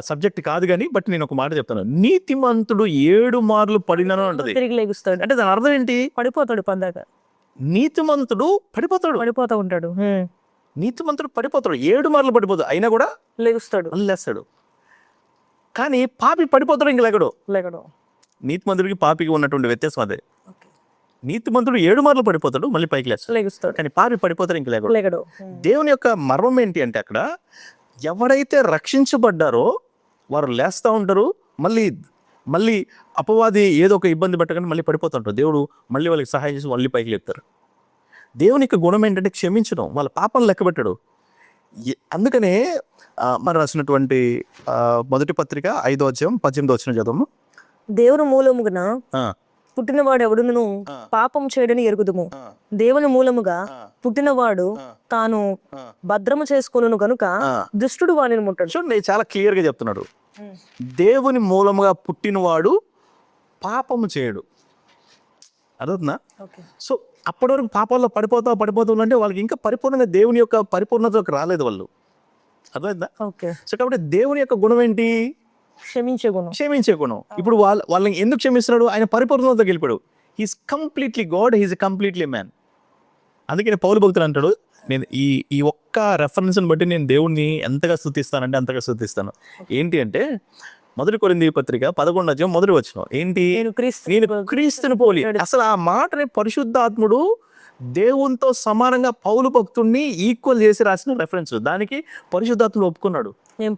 సబ్జెక్ట్ కాదు కానీ బట్ నేను ఒక మాట చెప్తాను. నీతిమంతుడు 7 మార్లు పడినను ఉంటుంది. అంటే దాని అర్థం ఏంటి? పడిపోతాడు. నీతిమంతుడు పడిపోతా ఉంటాడు. నీతిమంతుడు పడిపోతాడు, 7 మార్లు పడిపోతాడు, అయినా కూడా లేస్తాడు. కానీ పాపి పడిపోతాడు, ఇంక లేకడు. నీతిమంతుడికి పాపికి ఉన్నటువంటి వ్యత్యాసం అదే. నీతిమంతుడు 7 మార్లు పడిపోతాడు, మళ్ళీ పైకి లేస్తాడు. కానీ పాపి పడిపోతాడు, ఇంక లేకడు. దేవుని యొక్క మర్మం ఏంటి అంటే అక్కడ ఎవరైతే రక్షించబడ్డారో వారు లేస్తూ ఉంటారు, మళ్ళీ అపవాది ఏదో ఒక ఇబ్బంది పెట్టగానే మళ్ళీ పడిపోతుంటారు. దేవుడు మళ్ళీ వాళ్ళకి సహాయం చేసి మళ్ళీ పైకి లేపుతారు. దేవుని యొక్క గుణం ఏంటంటే క్షమించడం, వాళ్ళ పాపం లెక్కబెట్టడు. అందుకనే మరి రాసినటువంటి మొదటి పత్రిక 5వ అధ్యాయం 18వ వచనం చదవము. దేవుని మూలముగా పుట్టినవాడు ఎవడును పాపం చేయడని ఎరుగుదుము. దేవుని మూలముగా పుట్టినవాడు తాను భద్రము చేసుకొనును గనుక దుష్టుడు వానిని ముట్టడు. చూడండి, చాలా క్లియర్ గా చెప్తున్నాడు. దేవుని మూలముగా పుట్టినవాడు పాపము చేయడు. అర్థవుతుందా? సో అప్పటి వరకు పాపాల్లో పడిపోతూ అంటే వాళ్ళకి ఇంకా పరిపూర్ణంగా దేవుని యొక్క పరిపూర్ణతకు రాలేదు వాళ్ళు. అర్థమైందా? సో కాబట్టి దేవుని యొక్క గుణం ఏంటి? క్షమించే గుణం. ఇప్పుడు వాళ్ళని ఎందుకు క్షమిస్తున్నాడు? ఆయన పరిపూర్ణతకు వెళ్ళిపోయాడు. He's completely God, he's completely man. అందుకని పౌలు భక్తులు అంటాడు, నేను ఈ ఒక్క రెఫరెన్స్ని బట్టి నేను దేవుణ్ణి ఎంతగా స్తుతిస్తానంటే అంతగా స్తుతిస్తాను. ఏంటి అంటే మొదటి కొరింథీ పత్రిక 11వ అధ్యాయం మొదటి వచనం ఏంటి? నేను క్రీస్తుని పోలి. అసలు ఆ మాటని పరిశుద్ధాత్ముడు దేవునితో సమానంగా పౌలు భక్తుడిని ఈక్వల్ చేసి రాసిన రెఫరెన్స్. దానికి పరిశుద్ధాత్ముడు ఒప్పుకున్నాడు, నేను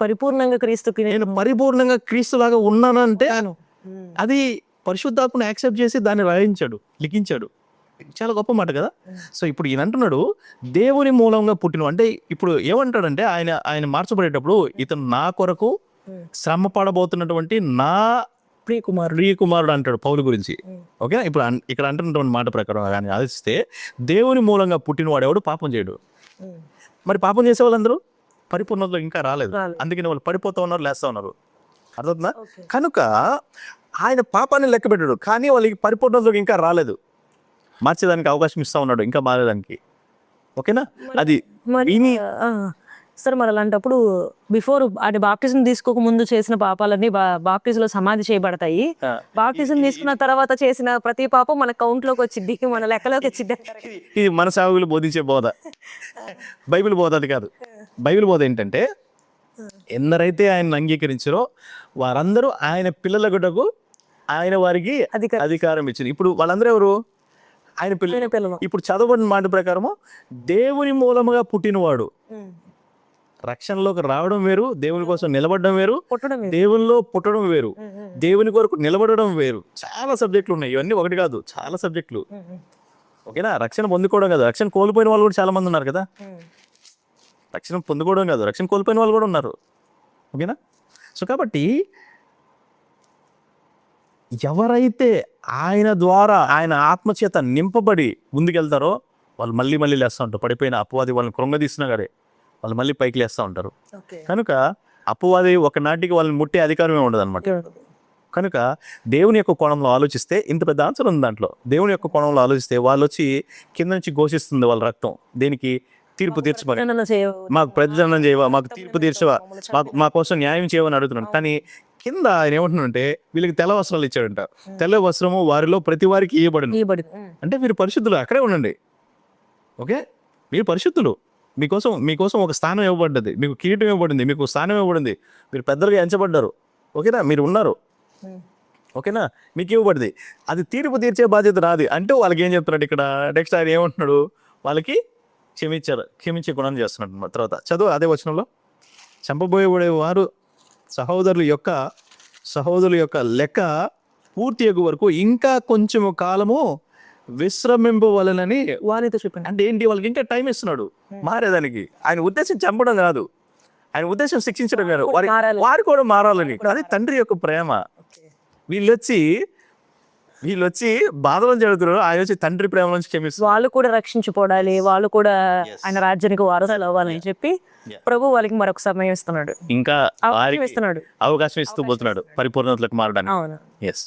పరిపూర్ణంగా క్రీస్తులాగా ఉన్నానంటే అది పరిశుద్ధాత్మను యాక్సెప్ట్ చేసి దాన్ని లిఖించాడు. చాలా గొప్ప మాట కదా. సో ఇప్పుడు ఈయన అంటున్నాడు దేవుని మూలంగా పుట్టిన, అంటే ఇప్పుడు ఏమంటాడంటే ఆయన మార్చబడేటప్పుడు ఇతను నా కొరకు శ్రమ పడబోతున్నటువంటి నా ప్రియకుమారుడు అంటాడు పౌలు గురించి. ఓకే, ఇప్పుడు ఇక్కడ అంటున్నటువంటి మాట ప్రకారం కానీ ఆలోచిస్తే దేవుని మూలంగా పుట్టినవాడు ఎవడు పాపం చేయడు. మరి పాపం చేసే వాళ్ళందరూ పరిపూర్ణతలో ఇంకా రాలేదు, అందుకని వాళ్ళు పడిపోతూ ఉన్నారు, లేస్తూ ఉన్నారు. అర్థవుతుందా? కనుక ఆయన పాపాన్ని లెక్క పెట్టాడు, కానీ వాళ్ళకి పరిపూర్ణతలోకి ఇంకా రాలేదు. మార్చేదానికి అవకాశం ఇస్తా ఉన్నాడు ఇంకా మారేదానికి. ఓకేనా? అది సార్ మరి అలాంటప్పుడు బిఫోర్ అంటే బాప్టిజం తీసుకోక ముందు చేసిన పాపాలన్నీ బాప్టిజంలో సమాధి చేయబడతాయి. బాప్టిజం తీసుకున్న తర్వాత చేసిన ప్రతి పాపం మన కౌంట్ లోకి వచ్చింది, మన లెక్కలోకి వచ్చింది. ఇది మన సాగులు బోధించే బోధ, బైబిల్ బోధ అది కాదు. బైబిల్ బోధ ఏంటంటే ఎందరైతే ఆయన అంగీకరించారో వారందరూ ఆయన పిల్లలగుటకు ఆయన వారికి అధికారం ఇచ్చింది. ఇప్పుడు వాళ్ళందరూ ఎవరు? ఆయన పిల్లలు. ఇప్పుడు చదవబడిన మాట ప్రకారము దేవుని మూలముగా పుట్టినవాడు రక్షణలోకి రావడం వేరు, దేవుని కోసం నిలబడడం వేరు, దేవునిలో పుట్టడం వేరు, దేవుని కొరకు నిలబడడం వేరు. చాలా సబ్జెక్టులు ఉన్నాయి, ఇవన్నీ ఒకటి కాదు, చాలా సబ్జెక్టులు. ఓకేనా? రక్షణ పొందుకోవడం కాదు, రక్షణ కోల్పోయిన వాళ్ళు కూడా చాలా మంది ఉన్నారు కదా. రక్షణ పొందుకోవడం కాదు, రక్షణ కోల్పోయిన వాళ్ళు కూడా ఉన్నారు. ఓకేనా? సో కాబట్టి ఎవరైతే ఆయన ద్వారా ఆయన ఆత్మచేత నింపబడి ముందుకెళ్తారో వాళ్ళు మళ్ళీ మళ్ళీ లేస్తూ ఉంటారు. పడిపోయిన అపవాది వాళ్ళని కృంగదీస్తున్నా కానీ వాళ్ళు మళ్ళీ పైకి లేస్తూ ఉంటారు. కనుక అపవాది ఒకనాటికి వాళ్ళని ముట్టే అధికారమే ఉండదు అనమాట. కనుక దేవుని యొక్క కోణంలో ఆలోచిస్తే ఇంత పెద్ద ఆన్సర్ ఉంది దాంట్లో. దేవుని యొక్క కోణంలో ఆలోచిస్తే వాళ్ళు వచ్చి కింద నుంచి ఘోషిస్తుంది వాళ్ళ రక్తం. దేనికి? తీర్పు తీర్చమని. మాకు ప్రతిజనం చేయవా, మాకు తీర్పు తీర్చవా, మా కోసం న్యాయం చేయవని అడుగుతున్నాడు. కానీ కింద ఆయన ఏమంటున్నాడంటే వీళ్ళకి తెల్ల వస్త్రాలు ఇచ్చాడంట. తెల్ల వస్త్రము వారిలో ప్రతి వారికి ఇవ్వబడింది. అంటే మీరు పరిశుద్ధులు, అక్కడే ఉండండి. ఓకే, మీరు పరిశుద్ధులు, మీకోసం ఒక స్థానం ఇవ్వబడ్డది, మీకు కిరీటం ఇవ్వబడింది, మీకు స్థానం ఇవ్వబడింది, మీరు పెద్దలుగా ఎంచబడ్డారు. ఓకేనా? మీరు ఉన్నారు. ఓకేనా? మీకు ఇవ్వబడింది. అది తీర్చే బాధ్యత రాదు అంటూ వాళ్ళకి ఏం చెప్తున్నాడు ఇక్కడ నెక్స్ట్ ఆయన ఏమంటున్నాడు? వాళ్ళకి క్షమించే గుణం చేస్తున్నాడు అన్నమాట. తర్వాత చదువు అదే వచనంలో, చంపబోయే వారు సహోదరుల యొక్క లెక్క పూర్తి అయ్యే వరకు ఇంకా కొంచెం కాలము విశ్రమింపవలనని వారితో చెప్పండి. అంటే ఏంటి? వాళ్ళకి ఇంకా టైం ఇస్తున్నాడు మారేదానికి. ఆయన ఉద్దేశం చంపడం కాదు, ఆయన ఉద్దేశం శిక్షించడం కాదు, వారు కూడా మారాలని. అది తండ్రి యొక్క ప్రేమ. వీళ్ళు వచ్చి బాధలు జరుగుతున్నారు, ఆయన వచ్చి తండ్రి ప్రేమ నుంచి క్షమిస్తారు. వాళ్ళు కూడా రక్షించుకోవాలి, వాళ్ళు కూడా ఆయన రాజ్యానికి వారసులు అవ్వాలని చెప్పి ప్రభు వాళ్ళకి మరొక సమయం ఇస్తున్నాడు, ఇంకా ఇస్తున్నాడు, అవకాశం ఇస్తూ పోతున్నాడు పరిపూర్ణతలకు మారడానికి. ఎస్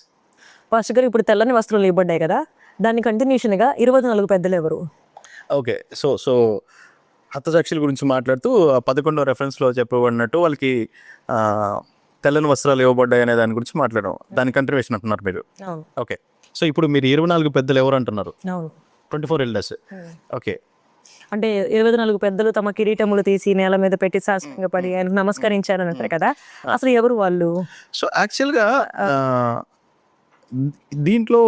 పాస్టర్ గారు, ఇప్పుడు తెల్లని వస్త్రాలు ఇవ్వబడ్డాయి కదా, దాని కంటిన్యూషన్ గా 24 పెద్దలు ఎవరు? ఓకే, సో హతసాక్షుల గురించి మాట్లాడుతూ 11వ రెఫరెన్స్ లో చెప్పబడినట్టు వాళ్ళకి తెల్లని వస్త్రాలు ఇవ్వబడ్డాయి అనే దాని గురించి మాట్లాడడం, దాని కంటిన్యూషన్ అంటున్నారు మీరు. ఓకే, సో ఇప్పుడు మీరు 24 పెద్దలు ఎవరు అంటున్నారు? 24 ఎల్డర్స్. ఓకే, అంటే 24 పెద్దలు తమ కిరీటములు తీసి నేల మీద పెట్టి సాష్టాంగ పడి ఆయనకు నమస్కరించారని అంటారు కదా, అసలు ఎవరు వాళ్ళు? సో యాక్చువల్గా దీంట్లో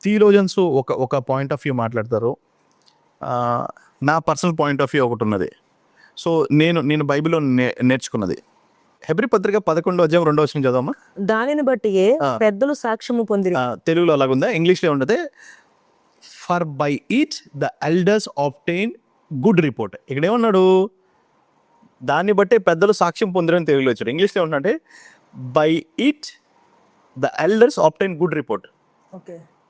థియోలోజియన్స్ ఒక పాయింట్ ఆఫ్ వ్యూ మాట్లాడతారు. నా పర్సనల్ పాయింట్ ఆఫ్ వ్యూ ఒకటి ఉన్నది. సో నేను బైబిల్లో నేర్చుకున్నది. హెబ్రీ పత్రిక 11వ అధ్యాయం 2వ వచనం చదవమ్మా. దానిని బట్టి పెద్దలు సాక్ష్యము పొందిరి. తెలుగులో అలాగుందా? ఇంగ్లీష్లో ఉండదు. For by it the elders obtain good report. ఇక్కడ ఏమన్నాడు? దాన్ని బట్టే పెద్దలు సాక్ష్యం పొందిరని తెలుగులో వచ్చాడు. ఇంగ్లీష్లో ఏమన్నాడంటే by it the elders obtain good report.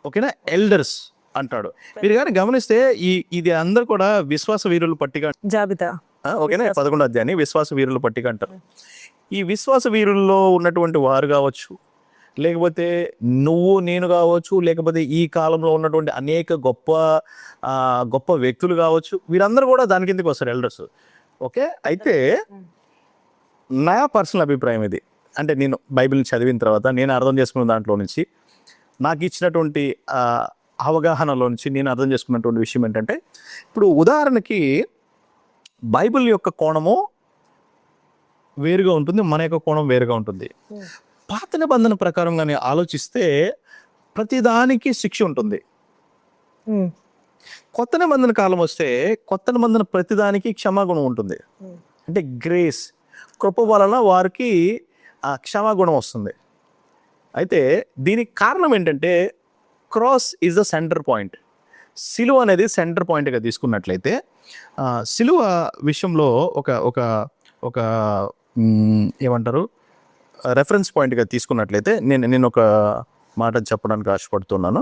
ఓకేనా? ఎల్డర్స్ అంటాడు. మీరు కానీ గమనిస్తే ఇది అందరు కూడా విశ్వాస వీరుల పట్టిక జాబితా. ఓకేనా? 11వ అధ్యాయాన్ని విశ్వాస వీరుల పట్టిక అంటారు. ఈ విశ్వాస వీరుల్లో ఉన్నటువంటి వారు కావచ్చు, లేకపోతే నువ్వు నేను కావచ్చు, లేకపోతే ఈ కాలంలో ఉన్నటువంటి అనేక గొప్ప వ్యక్తులు కావచ్చు, వీరందరూ కూడా దాని కిందకి వస్తారు, ఎల్డర్స్. ఓకే, అయితే నా పర్సనల్ అభిప్రాయం ఇది. అంటే నేను బైబిల్ని చదివిన తర్వాత నేను అర్థం చేసుకున్న దాంట్లో నుంచి, నాకు ఇచ్చినటువంటి అవగాహనలో నుంచి నేను అర్థం చేసుకున్నటువంటి విషయం ఏంటంటే, ఇప్పుడు ఉదాహరణకి బైబిల్ యొక్క కోణము వేరుగా ఉంటుంది, మన యొక్క కోణం వేరుగా ఉంటుంది. పాత నిబంధన ప్రకారం కానీ ఆలోచిస్తే ప్రతిదానికి శిక్ష ఉంటుంది. కొత్త నిబంధన కాలం వస్తే కొత్త నిబంధన ప్రతిదానికి క్షమాగుణం ఉంటుంది. అంటే గ్రేస్, కృప వలన వారికి ఆ క్షమాగుణం వస్తుంది. అయితే దీనికి కారణం ఏంటంటే cross is the centre point. సిలువ అనేది సెంటర్ పాయింట్గా తీసుకున్నట్లయితే సిలువ విషయంలో ఒక ఏమంటారు, రెఫరెన్స్ పాయింట్గా తీసుకున్నట్లయితే నేను ఒక మాట చెప్పడానికి ఆశపడుతున్నాను.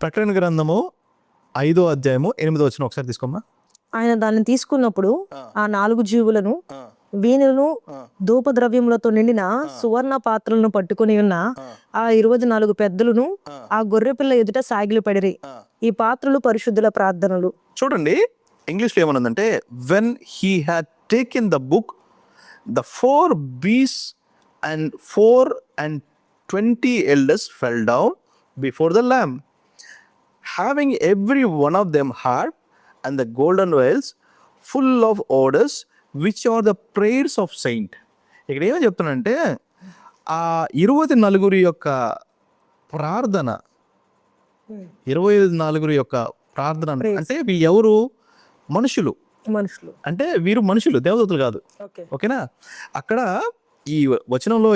ప్రకటన గ్రంథము 5వ అధ్యాయము 8వ వచనం ఒకసారి తీసుకోమ్మా. ఆయన దాన్ని తీసుకున్నప్పుడు ఆ 4 జీవులను వీణులను ధూపద్రవ్యములతో నిండిన సువర్ణ పాత్రలను పట్టుకుని ఉన్న ఆ 24 పెద్దలను ఆ గొర్రెపిల్ల ఎదుట సాగిలి పడిరి. ఈ పాత్రలు పరిశుద్ధుల ప్రార్థనలు. చూడండి ఇంగ్లీష్లో ఏమనుందంటే, when he had taken the book the 4 beasts and 24 elders fell down before the Lamb, having every one of them harp and the golden vials full of odors, which are the prayers of saint. ఇక్కడ ఏమని చెప్తున్నానంటే, ఆ 24 యొక్క ప్రార్థన, 24 యొక్క ప్రార్థన అంటే వీళ్ళు ఎవరు? మనుషులు. అంటే వీరు మనుషులు, దేవదూతలు కాదు. ఓకేనా? అక్కడ ఈ వచనంలో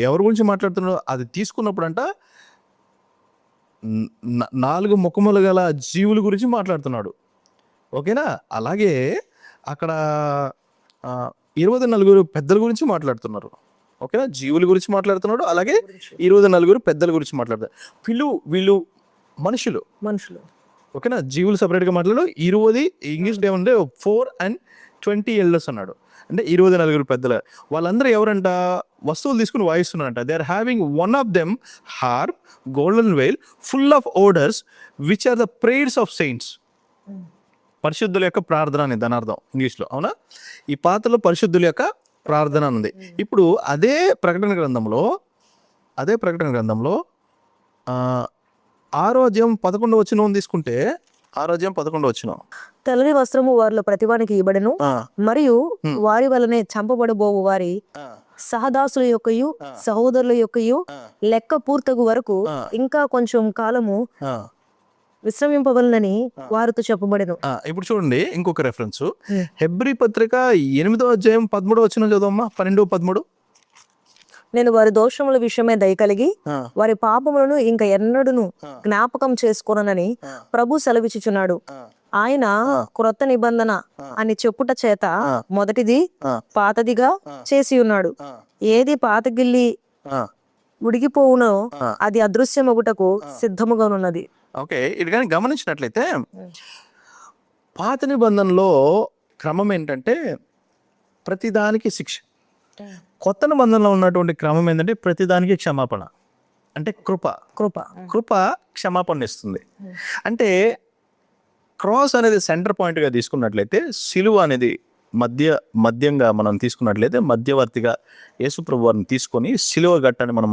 ఎవరి గురించి మాట్లాడుతున్నారో అది తీసుకున్నప్పుడు అంట 4 ముఖములు గల జీవుల గురించి మాట్లాడుతున్నాడు. ఓకేనా? అలాగే అక్కడ 24 పెద్దల గురించి మాట్లాడుతున్నారు. ఓకేనా? జీవుల గురించి మాట్లాడుతున్నాడు, అలాగే 24 పెద్దల గురించి మాట్లాడతారు. వీళ్ళు మనుషులు. ఓకేనా? జీవులు సపరేట్గా మాట్లాడు. 20 ఇంగ్లీష్ ఏమంటే 4 and 20 elders అన్నాడు. అంటే 24 పెద్దల. వాళ్ళందరూ ఎవరంట? వస్తువులు తీసుకుని వాయిస్తున్నారంట. They are having one of them harp, golden vial full of odours which are the prayers of saints. పరిశుద్ధుల యొక్క ప్రార్థన అని దాని అర్థం ఇంగ్లీష్లో. అవునా? ఈ పాత్రలో పరిశుద్ధుల యొక్క ప్రార్థన ఉంది. ఇప్పుడు అదే ప్రకటన గ్రంథంలో 6వ అధ్యాయం 11వ వచనం తీసుకుంటే, 6వ అధ్యాయం 11వ వచనం, తెల్లని వస్త్రము వారిలో ప్రతివానికి ఇవ్వబడెను, మరియు వారి వలనే చంపబడబోవు వారి సహదాసుల యొక్కయు సహోదరుల యొక్కయు లెక్క పూర్తగు వరకు ఇంకా కొంచెం కాలము విశ్రమింపవలనని వారితో చెప్పబడెను. ఇప్పుడు చూడండి ఇంకొక రెఫరెన్స్, హెబ్రీ పత్రిక 8వ అధ్యాయం 13వ వచనం చదవమ్మా. 12-13. నేను వారి దోషముల విషయమే దయ కలిగి వారి పాపములను ఇంకా ఎన్నడూను జ్ఞాపకం చేసుకోనని ప్రభు సెలవిచ్చుచున్నాడు. ఆయన క్రొత్త నిబంధన అని చెప్పుట చేత మొదటిది పాతదిగా చేసి ఉన్నాడు. ఏది పాతగిల్లి ఉడిగిపోవునో అది అదృశ్యమగుటకు సిద్ధముగానున్నది. ఓకే, ఇది కానీ గమనించినట్లయితే పాత నిబంధనలో క్రమం ఏంటంటే ప్రతిదానికి శిక్ష. కొత్త నిబంధనలో ఉన్నటువంటి క్రమం ఏంటంటే ప్రతిదానికి క్షమాపణ. అంటే కృప క్షమాపణ ఇస్తుంది. అంటే క్రాస్ అనేది సెంటర్ పాయింట్గా తీసుకున్నట్లయితే, సిలువ అనేది మధ్యంగా మనం తీసుకున్నట్లయితే, మధ్యవర్తిగా యేసుప్రభు వారిని తీసుకొని సిలువ గట్టని మనం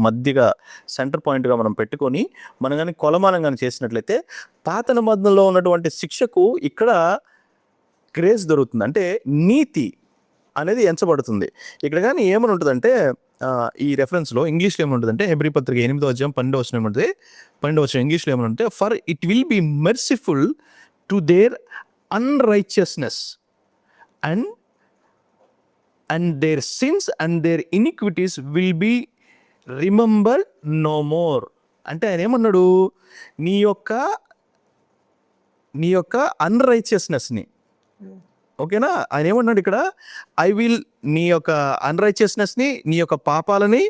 మధ్యగా సెంటర్ పాయింట్గా మనం పెట్టుకొని మనం కానీ కొలమానం కానీ చేసినట్లయితే పాత నిబంధనలో ఉన్నటువంటి శిక్షకు ఇక్కడ గ్రేస్ దొరుకుతుంది. అంటే నీతి అనేది ఎంచబడుతుంది. ఇక్కడ కానీ ఏమని ఉంటుందంటే, ఈ రెఫరెన్స్లో ఇంగ్లీష్లో ఏముంటుందంటే, హెబ్రీ పత్రిక 8వ అధ్యాయం 12వ వచనం ఏముంటుంది? 12వ వచనం ఇంగ్లీష్లో ఏమనుంటే, for it will be merciful to their unrighteousness and their sins and their iniquities will be remember no more. అంటే ఆయన ఏమన్నాడు? నీ యొక్క అన్రైచియస్నెస్ని, ఓకేనా, ఆయన ఏమన్నాడు ఇక్కడ? ఐ విల్ నీ యొక్క అన్రైచియస్నెస్ని, నీ యొక్క పాపాలని,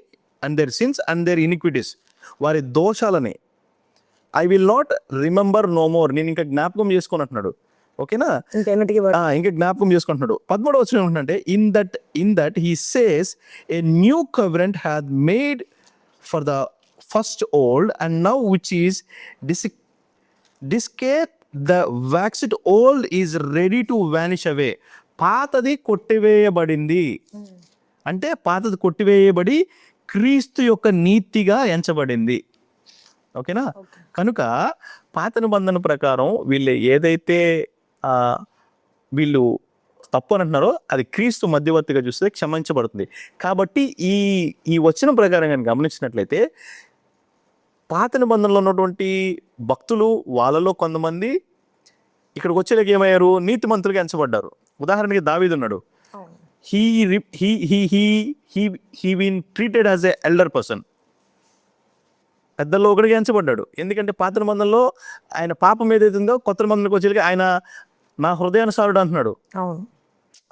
and their sins and their iniquities, వారి దోషాలని I will not remember no more, నేను ఇంకా జ్ఞాపకం చేసుకొని అంటున్నాడు. ఓకేనా? ఇంకా జ్ఞాపకం చేసుకుంటున్నాడు. 13వ వచనం ఏమంటే, in that he says a new covenant had made for the first old and now which is decayed the waxed old is ready to vanish away. పాతది కొట్టివేయబడింది. అంటే పాతది కొట్టివేయబడి క్రీస్తు యొక్క నీతిగా ఎంచబడింది. ఓకేనా? కనుక పాత నిబంధన ప్రకారం వీళ్ళు ఏదైతే వీళ్ళు తప్పు అని అంటున్నారో అది క్రీస్తు మధ్యవర్తిగా చూస్తే క్షమించబడుతుంది. కాబట్టి ఈ వచనం ప్రకారం కానీ గమనించినట్లయితే పాత నిబంధనలో ఉన్నటువంటి భక్తులు, వాళ్ళలో కొంతమంది ఇక్కడికి వచ్చేలాగా ఏమయ్యారు? నీతిమంతులుగా ఎంచబడ్డారు. ఉదాహరణకి దావీదు ఉన్నాడు. He been treated as a elder person. పెద్దల్లో ఒకటిగా ఎంచబడ్డాడు. ఎందుకంటే పాత నిబంధనలో ఆయన పాపం ఏదైతే ఉందో కొత్త నిబంధనకు వచ్చేలాగా ఆయన నా హృదయానుసారుడు అంటున్నాడు.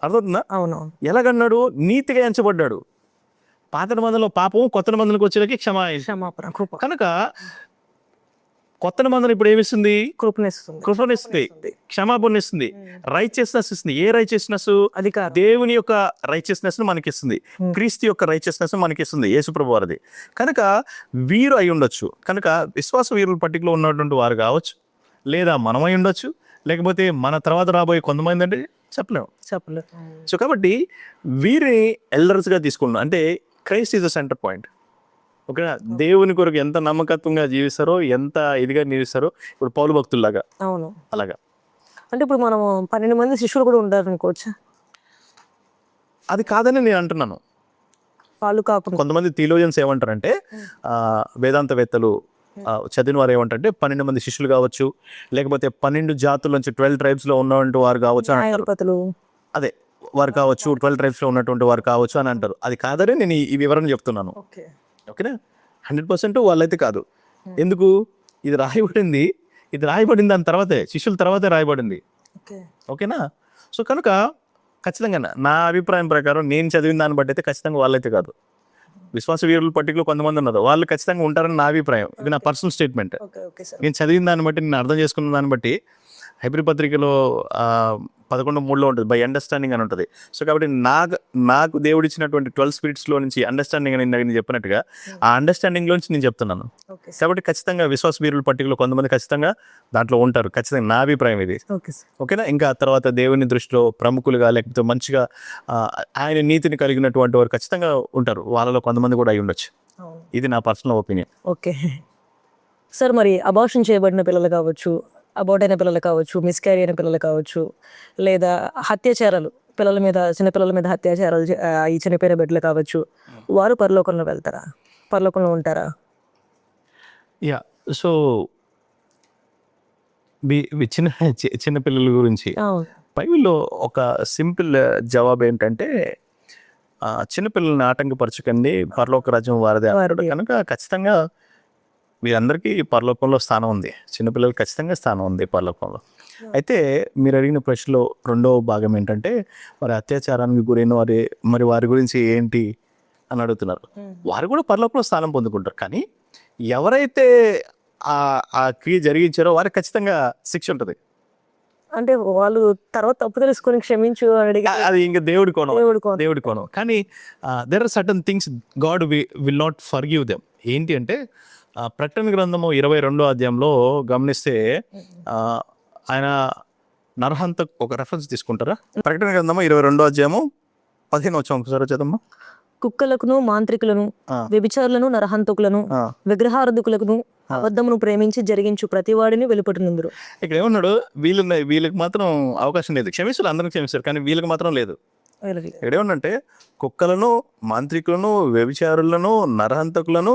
అర్థవుతుందా? అవును. ఎలాగన్నాడు? నీతిగా ఎంచబడ్డాడు. పాత నిబంధనలో పాపం, కొత్త నిబంధనలకు వచ్చేసరికి క్షమాపణ, కృప, కనుక కొత్త నిబంధన ఇప్పుడు ఏమిస్తుంది? కృపనిస్తుంది, కృపనిస్తుంది, క్షమాపణ ఇస్తుంది, రైచియస్నెస్ ఇస్తుంది. ఏ రైచియస్నెస్? అధికారం. దేవుని యొక్క రైచియస్నెస్ మనకిస్తుంది, క్రీస్తు యొక్క రైచియస్నెస్ మనకిస్తుంది, యేసుప్రభు వారిది. కనుక వీరు అయి ఉండొచ్చు. కనుక విశ్వాస వీరుల పట్టికలో ఉన్నటువంటి వారు కావచ్చు, లేదా మనమై ఉండొచ్చు, లేకపోతే మన తర్వాత రాబోయే కొంతమంది అంటే చెప్పలేము. సో కాబట్టి వీరిని ఎల్డర్స్గా తీసుకున్నాం. అంటే Christ is the centre point. ఓకేనా? దేవుని కొరకు ఎంత నమ్మకత్వంగా జీవిస్తారో, ఎంత ఇదిగా జీవిస్తారో, ఇప్పుడు పౌలు భక్తుల్లాగా. అవును. అలాగా. అంటే ఇప్పుడు మనం 12 మంది శిష్యులు కూడా ఉంటారు అనుకోవచ్చు. అది కాదని నేను అంటున్నాను. వాళ్ళు కాకుండా కొంతమంది థియోలోజియన్స్ ఏమంటారంటే, వేదాంతవేత్తలు చదివిన వారు ఏమంటారంటే 12 మంది శిష్యులు కావచ్చు, లేకపోతే 12 జాతుల నుంచి 12 ట్రైబ్స్ లో ఉన్నటువంటి వారు కావచ్చు అని అంటారు. అదే వారు కావచ్చు, 12 ట్రైబ్స్ లో ఉన్నటువంటి వారు కావచ్చు అని అంటారు. అది కాదని నేను ఈ వివరణ చెప్తున్నాను. ఓకేనా? 100% వాళ్ళైతే కాదు. ఎందుకు? ఇది రాయబడింది దాని తర్వాతే, శిష్యుల తర్వాతే రాయబడింది. ఓకేనా? సో కనుక ఖచ్చితంగా నా అభిప్రాయం ప్రకారం నేను చదివిన దాన్ని బట్టి అయితే ఖచ్చితంగా వాళ్ళైతే కాదు. విశ్వాస వీరుల పట్టికలో కొంతమంది ఉన్నారు, వాళ్ళు ఖచ్చితంగా ఉంటారని నా అభిప్రాయం. ఇది నా పర్సనల్ స్టేట్మెంట్. నేను చదివిన దాన్ని బట్టి, నేను అర్థం చేసుకున్న దాన్ని బట్టి, హెబ్రీ పత్రికలో 11:3 ఉంటుంది, బై అండర్స్టాండింగ్ అని ఉంటుంది. సో కాబట్టి నాకు దేవుడు ఇచ్చినటువంటి 12 స్పిరిట్స్లో నుంచి అండర్స్టాండింగ్ అని నేను చెప్పినట్టుగా ఆ అండర్స్టాండింగ్ లోంచి నేను చెప్తున్నాను. కాబట్టి ఖచ్చితంగా విశ్వాస వీరుల పట్టికలో కొంతమంది ఖచ్చితంగా దాంట్లో ఉంటారు. ఖచ్చితంగా నా అభిప్రాయం ఇది. ఓకేనా? ఇంకా తర్వాత దేవుని దృష్టిలో ప్రముఖులుగా, లేకపోతే మంచిగా ఆయన నీతిని కలిగినటువంటి వారు ఖచ్చితంగా ఉంటారు. వాళ్ళలో కొంతమంది కూడా అయి ఉండొచ్చు. ఇది నా పర్సనల్ ఒపీనియన్. ఓకే సార్, మరి అబార్షన్ చేయబడిన పిల్లలు కావచ్చు, అబార్ట్ అయిన పిల్లలు కావచ్చు, మిస్క్యారీ అయిన పిల్లలు కావచ్చు, లేదా అత్యాచారాలు చిన్నపిల్లల మీద అత్యాచారాలు ఈ చనిపోయిన బిడ్డలు కావచ్చు, వారు పరలోకంలో వెళ్తారా? పరలోకంలో ఉంటారా? యా. సో చిన్న పిల్లల గురించి బైబిల్లో ఒక సింపుల్ జవాబు ఏంటంటే, చిన్నపిల్లల్ని ఆటంకపరచకండి, పరలోక రాజ్యం వారిదే అన్నాడు. కనుక ఖచ్చితంగా వీరందరికీ పరలోకంలో స్థానం ఉంది. చిన్నపిల్లలకి ఖచ్చితంగా స్థానం ఉంది పరలోకంలో. అయితే మీరు అడిగిన ప్రశ్నలో రెండవ భాగం ఏంటంటే, మరి అత్యాచారానికి గురైన వారి గురించి ఏంటి అని అడుగుతున్నారు. వారు కూడా పరలోకంలో స్థానం పొందుకుంటారు. కానీ ఎవరైతే ఆ క్రియ జరిగించారో వారికి ఖచ్చితంగా శిక్ష ఉంటుంది. అంటే వాళ్ళు తర్వాత తప్పు తెలుసుకొని క్షమించు అని అది ఇంకా దేవుడి కోణం. కానీ there are certain things God will not forgive them. ఏంటి అంటే, ప్రకటన గ్రంథము 22వ అధ్యాయంలో గమనిస్తే ఆయన నరహంత ఒక రెఫరెన్స్ తీసుకుంటారా? ప్రకటన గ్రంథము 22వ అధ్యాయము 15వ వచనం ఒకసారి చదవమ్మా. కుక్కలకును, మాంత్రికులను, వ్యభిచారులను, నరహంతకులను, విగ్రహారాధకులను, అబద్ధమును ప్రేమించి జరిగించు ప్రతివాడిని వెలుపటినుందురు. ఇక్కడ ఏమన్నాడు? వీళ్ళకి మాత్రం అవకాశం లేదు. క్షమిస్తారు, అందరికి క్షమిస్తారు, కానీ వీళ్ళకి మాత్రం లేదు. ఇక్కడ ఏమన్నంటే, కుక్కలను, మాంత్రికులను, వ్యభిచారులను, నరహంతకులను,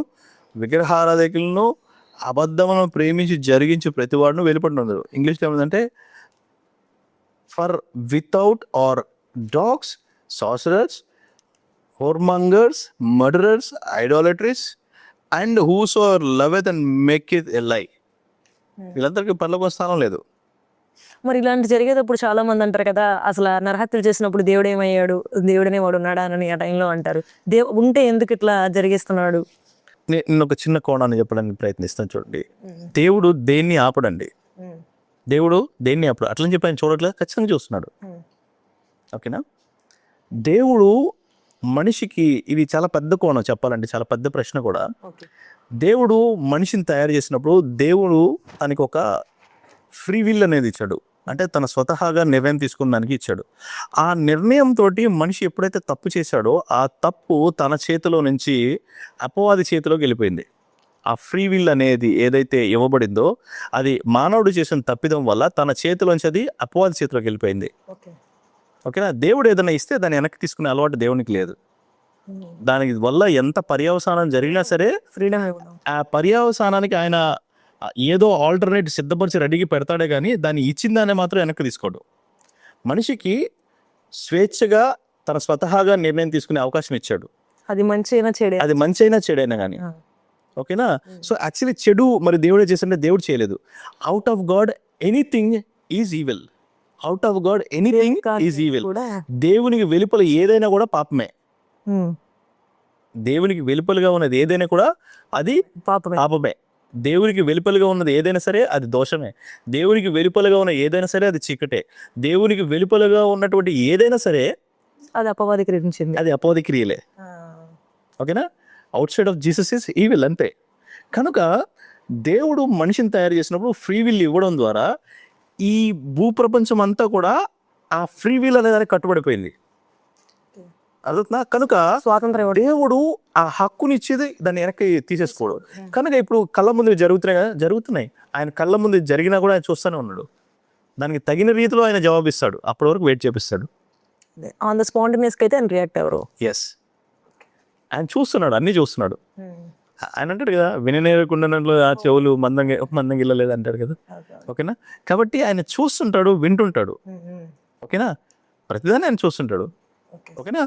విగ్రహారాధకులను, అబద్ధమును ప్రేమించి జరిగించు ప్రతివాడును వెలుపటినుందురు. ఇంగ్లీష్లో ఏమంటే, for without are dogs, sorcerers, whoremongers, murderers, idolatries, and whosoever loveth and maketh a lie. వీళ్ళందరికీ పరలోక స్థానం లేదు. మరి ఇలాంటి జరిగేటప్పుడు చాలా మంది అంటారు కదా, అసలు నరహత్యలు చేసినప్పుడు దేవుడు ఏమయ్యాడు, దేవుడనే వాడు ఉన్నాడా అని ఆ టైంలో అంటారు. ఉంటే ఎందుకు ఇట్లా జరిగిస్తున్నాడు? నేను ఒక చిన్న కోణాన్ని చెప్పడానికి ప్రయత్నిస్తాను. చూడండి, దేవుడు దేన్ని ఆపడండి. అట్లని చెప్పి ఆయన చూడట్లేదు, ఖచ్చితంగా చూస్తున్నాడు. ఓకేనా? దేవుడు మనిషికి, ఇది చాలా పెద్ద కోణం చెప్పాలంటే, చాలా పెద్ద ప్రశ్న కూడా. దేవుడు మనిషిని తయారు చేసినప్పుడు దేవుడు తనకి ఒక ఫ్రీ విల్ అనేది ఇచ్చాడు. అంటే తన స్వతహాగా నిర్ణయం తీసుకున్నానికి ఇచ్చాడు. ఆ నిర్ణయంతో మనిషి ఎప్పుడైతే తప్పు చేశాడో, ఆ తప్పు తన చేతిలో నుంచి అపవాది చేతిలోకి వెళ్ళిపోయింది. ఆ ఫ్రీ విల్ అనేది ఏదైతే ఇవ్వబడిందో, అది మానవుడు చేసిన తప్పిదం వల్ల తన చేతిలోంచి అది అపవాది చేతిలోకి వెళ్ళిపోయింది. ఓకేనా? దేవుడు ఏదైనా ఇస్తే దాన్ని వెనక్కి తీసుకునే అలవాటు దేవునికి లేదు. దానికి వల్ల ఎంత పర్యవసానం జరిగినా సరే, ఫ్రీడమ్, ఆ పర్యవసానానికి ఆయన ఏదో ఆల్టర్నేట్ సిద్ధపరిచి రెడీకి పెడతాడే కానీ దాన్ని ఇచ్చిన దాన్ని మాత్రం వెనక్కి తీసుకోడు. మనిషికి స్వేచ్ఛగా తన స్వతహాగా నిర్ణయం తీసుకునే అవకాశం ఇచ్చాడు. అది మంచి అయినా చెడైనా కానీ. ఓకేనా? సో యాక్చువల్లీ చెడు మరి దేవుడే చేస్తుంటే దేవుడు చేయలేదు. Out of God anything is evil. Out of God anything is evil. కూడా దేవునికి వెలుపల ఏదైనా కూడా పాపమే. ఉమ్, దేవునికి వెలుపలుగా ఉన్నది ఏదైనా కూడా అది పాపమే. పాపమే. దేవునికి వెలుపలుగా ఉన్నది ఏదైనా సరే అది దోషమే. దేవునికి వెలుపలుగా ఉన్న ఏదైనా సరే అది చీకటే. దేవునికి వెలుపలుగా ఉన్నటువంటి ఏదైనా సరే అది అపవాదీకరించింది. అది అపవాది క్రియలే. ఓకేనా? Out side of Jesus is evil అంతే. కనుక దేవుడు మనిషిని తయారు చేసినప్పుడు ఫ్రీ విల్ ఇవ్వడం ద్వారా ఈ భూప్రపంచం అంతా కూడా ఆ ఫ్రీ విల్ అనే దానికి కట్టుబడిపోయింది. అదునా? కనుక స్వాతంత్రం ఇవ్వడం. దేవుడు ఆ హక్కునిచ్చేది దాన్ని వెనక్కి తీసేసుకోవడం. కనుక ఇప్పుడు కళ్ళ ముందు జరుగుతున్నాయి కదా, జరుగుతున్నాయి. ఆయన కళ్ళ ముందు జరిగినా కూడా ఆయన చూస్తూనే ఉన్నాడు. దానికి తగిన రీతిలో ఆయన జవాబిస్తాడు. అప్పటి వరకు వెయిట్ చేపిస్తాడు. ఆన్ ద స్పాంటేనియస్ కి అయితే ఆయన రియాక్ట్ ఎవరు. ఎస్, ఆయన చూస్తున్నాడు, అన్ని చూస్తున్నాడు. ఆయన అంటాడు కదా, విననేరకుండాలో ఆ చెవులు మందంగా ఇల్లలేదు అంటాడు కదా. ఓకేనా? కాబట్టి ఆయన చూస్తుంటాడు, వింటుంటాడు. ఓకేనా? ప్రతిదాన్ని ఆయన చూస్తుంటాడు. ఓకేనా?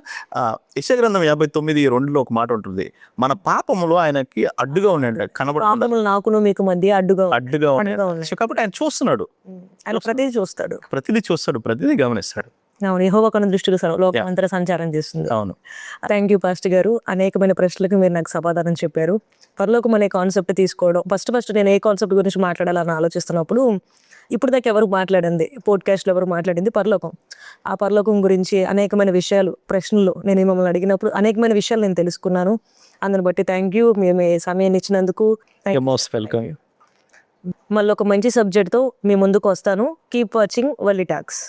యెషయా గ్రంథం 59:2 ఒక మాట ఉంటుంది, మన పాపములో ఆయనకి అడ్డుగా ఉన్నాడు, కనబడకుండా పాపములు నాకును మీకు మధ్య అడ్డుగా అడ్డుగా ఉన్నాడు. సో కాబట్టి ఆయన చూస్తున్నాడు, ఆయన ప్రతిదీ చూస్తాడు, ప్రతిదీ గమనిస్తాడు. అవును. యెహోవా కన్ను దృష్టికి లోకం అంతా సంచారం చేస్తుంది. అవును. థ్యాంక్ యూ పాస్టర్ గారు. అనేకమైన ప్రశ్నలకు మీరు నాకు సమాధానం చెప్పారు. పరలోకం అనే కాన్సెప్ట్ తీసుకోవడం ఫస్ట్ నేను ఏ కాన్సెప్ట్ గురించి మాట్లాడాలని ఆలోచిస్తున్నప్పుడు ఇప్పుడు దాకా ఎవరు మాట్లాడింది, పోడ్కాస్ట్లో ఎవరు మాట్లాడింది పరలోకం. ఆ పరలోకం గురించి అనేకమైన విషయాలు, ప్రశ్నలు నేను మిమ్మల్ని అడిగినప్పుడు అనేకమైన విషయాలు నేను తెలుసుకున్నాను. అందుని బట్టి థ్యాంక్ యూ. మేము ఈ సమయాన్ని ఇచ్చినందుకు మోస్ట్ వెల్కమ్. మళ్ళీ ఒక మంచి సబ్జెక్ట్తో మీ ముందుకు వస్తాను. Keep watching Valli talks.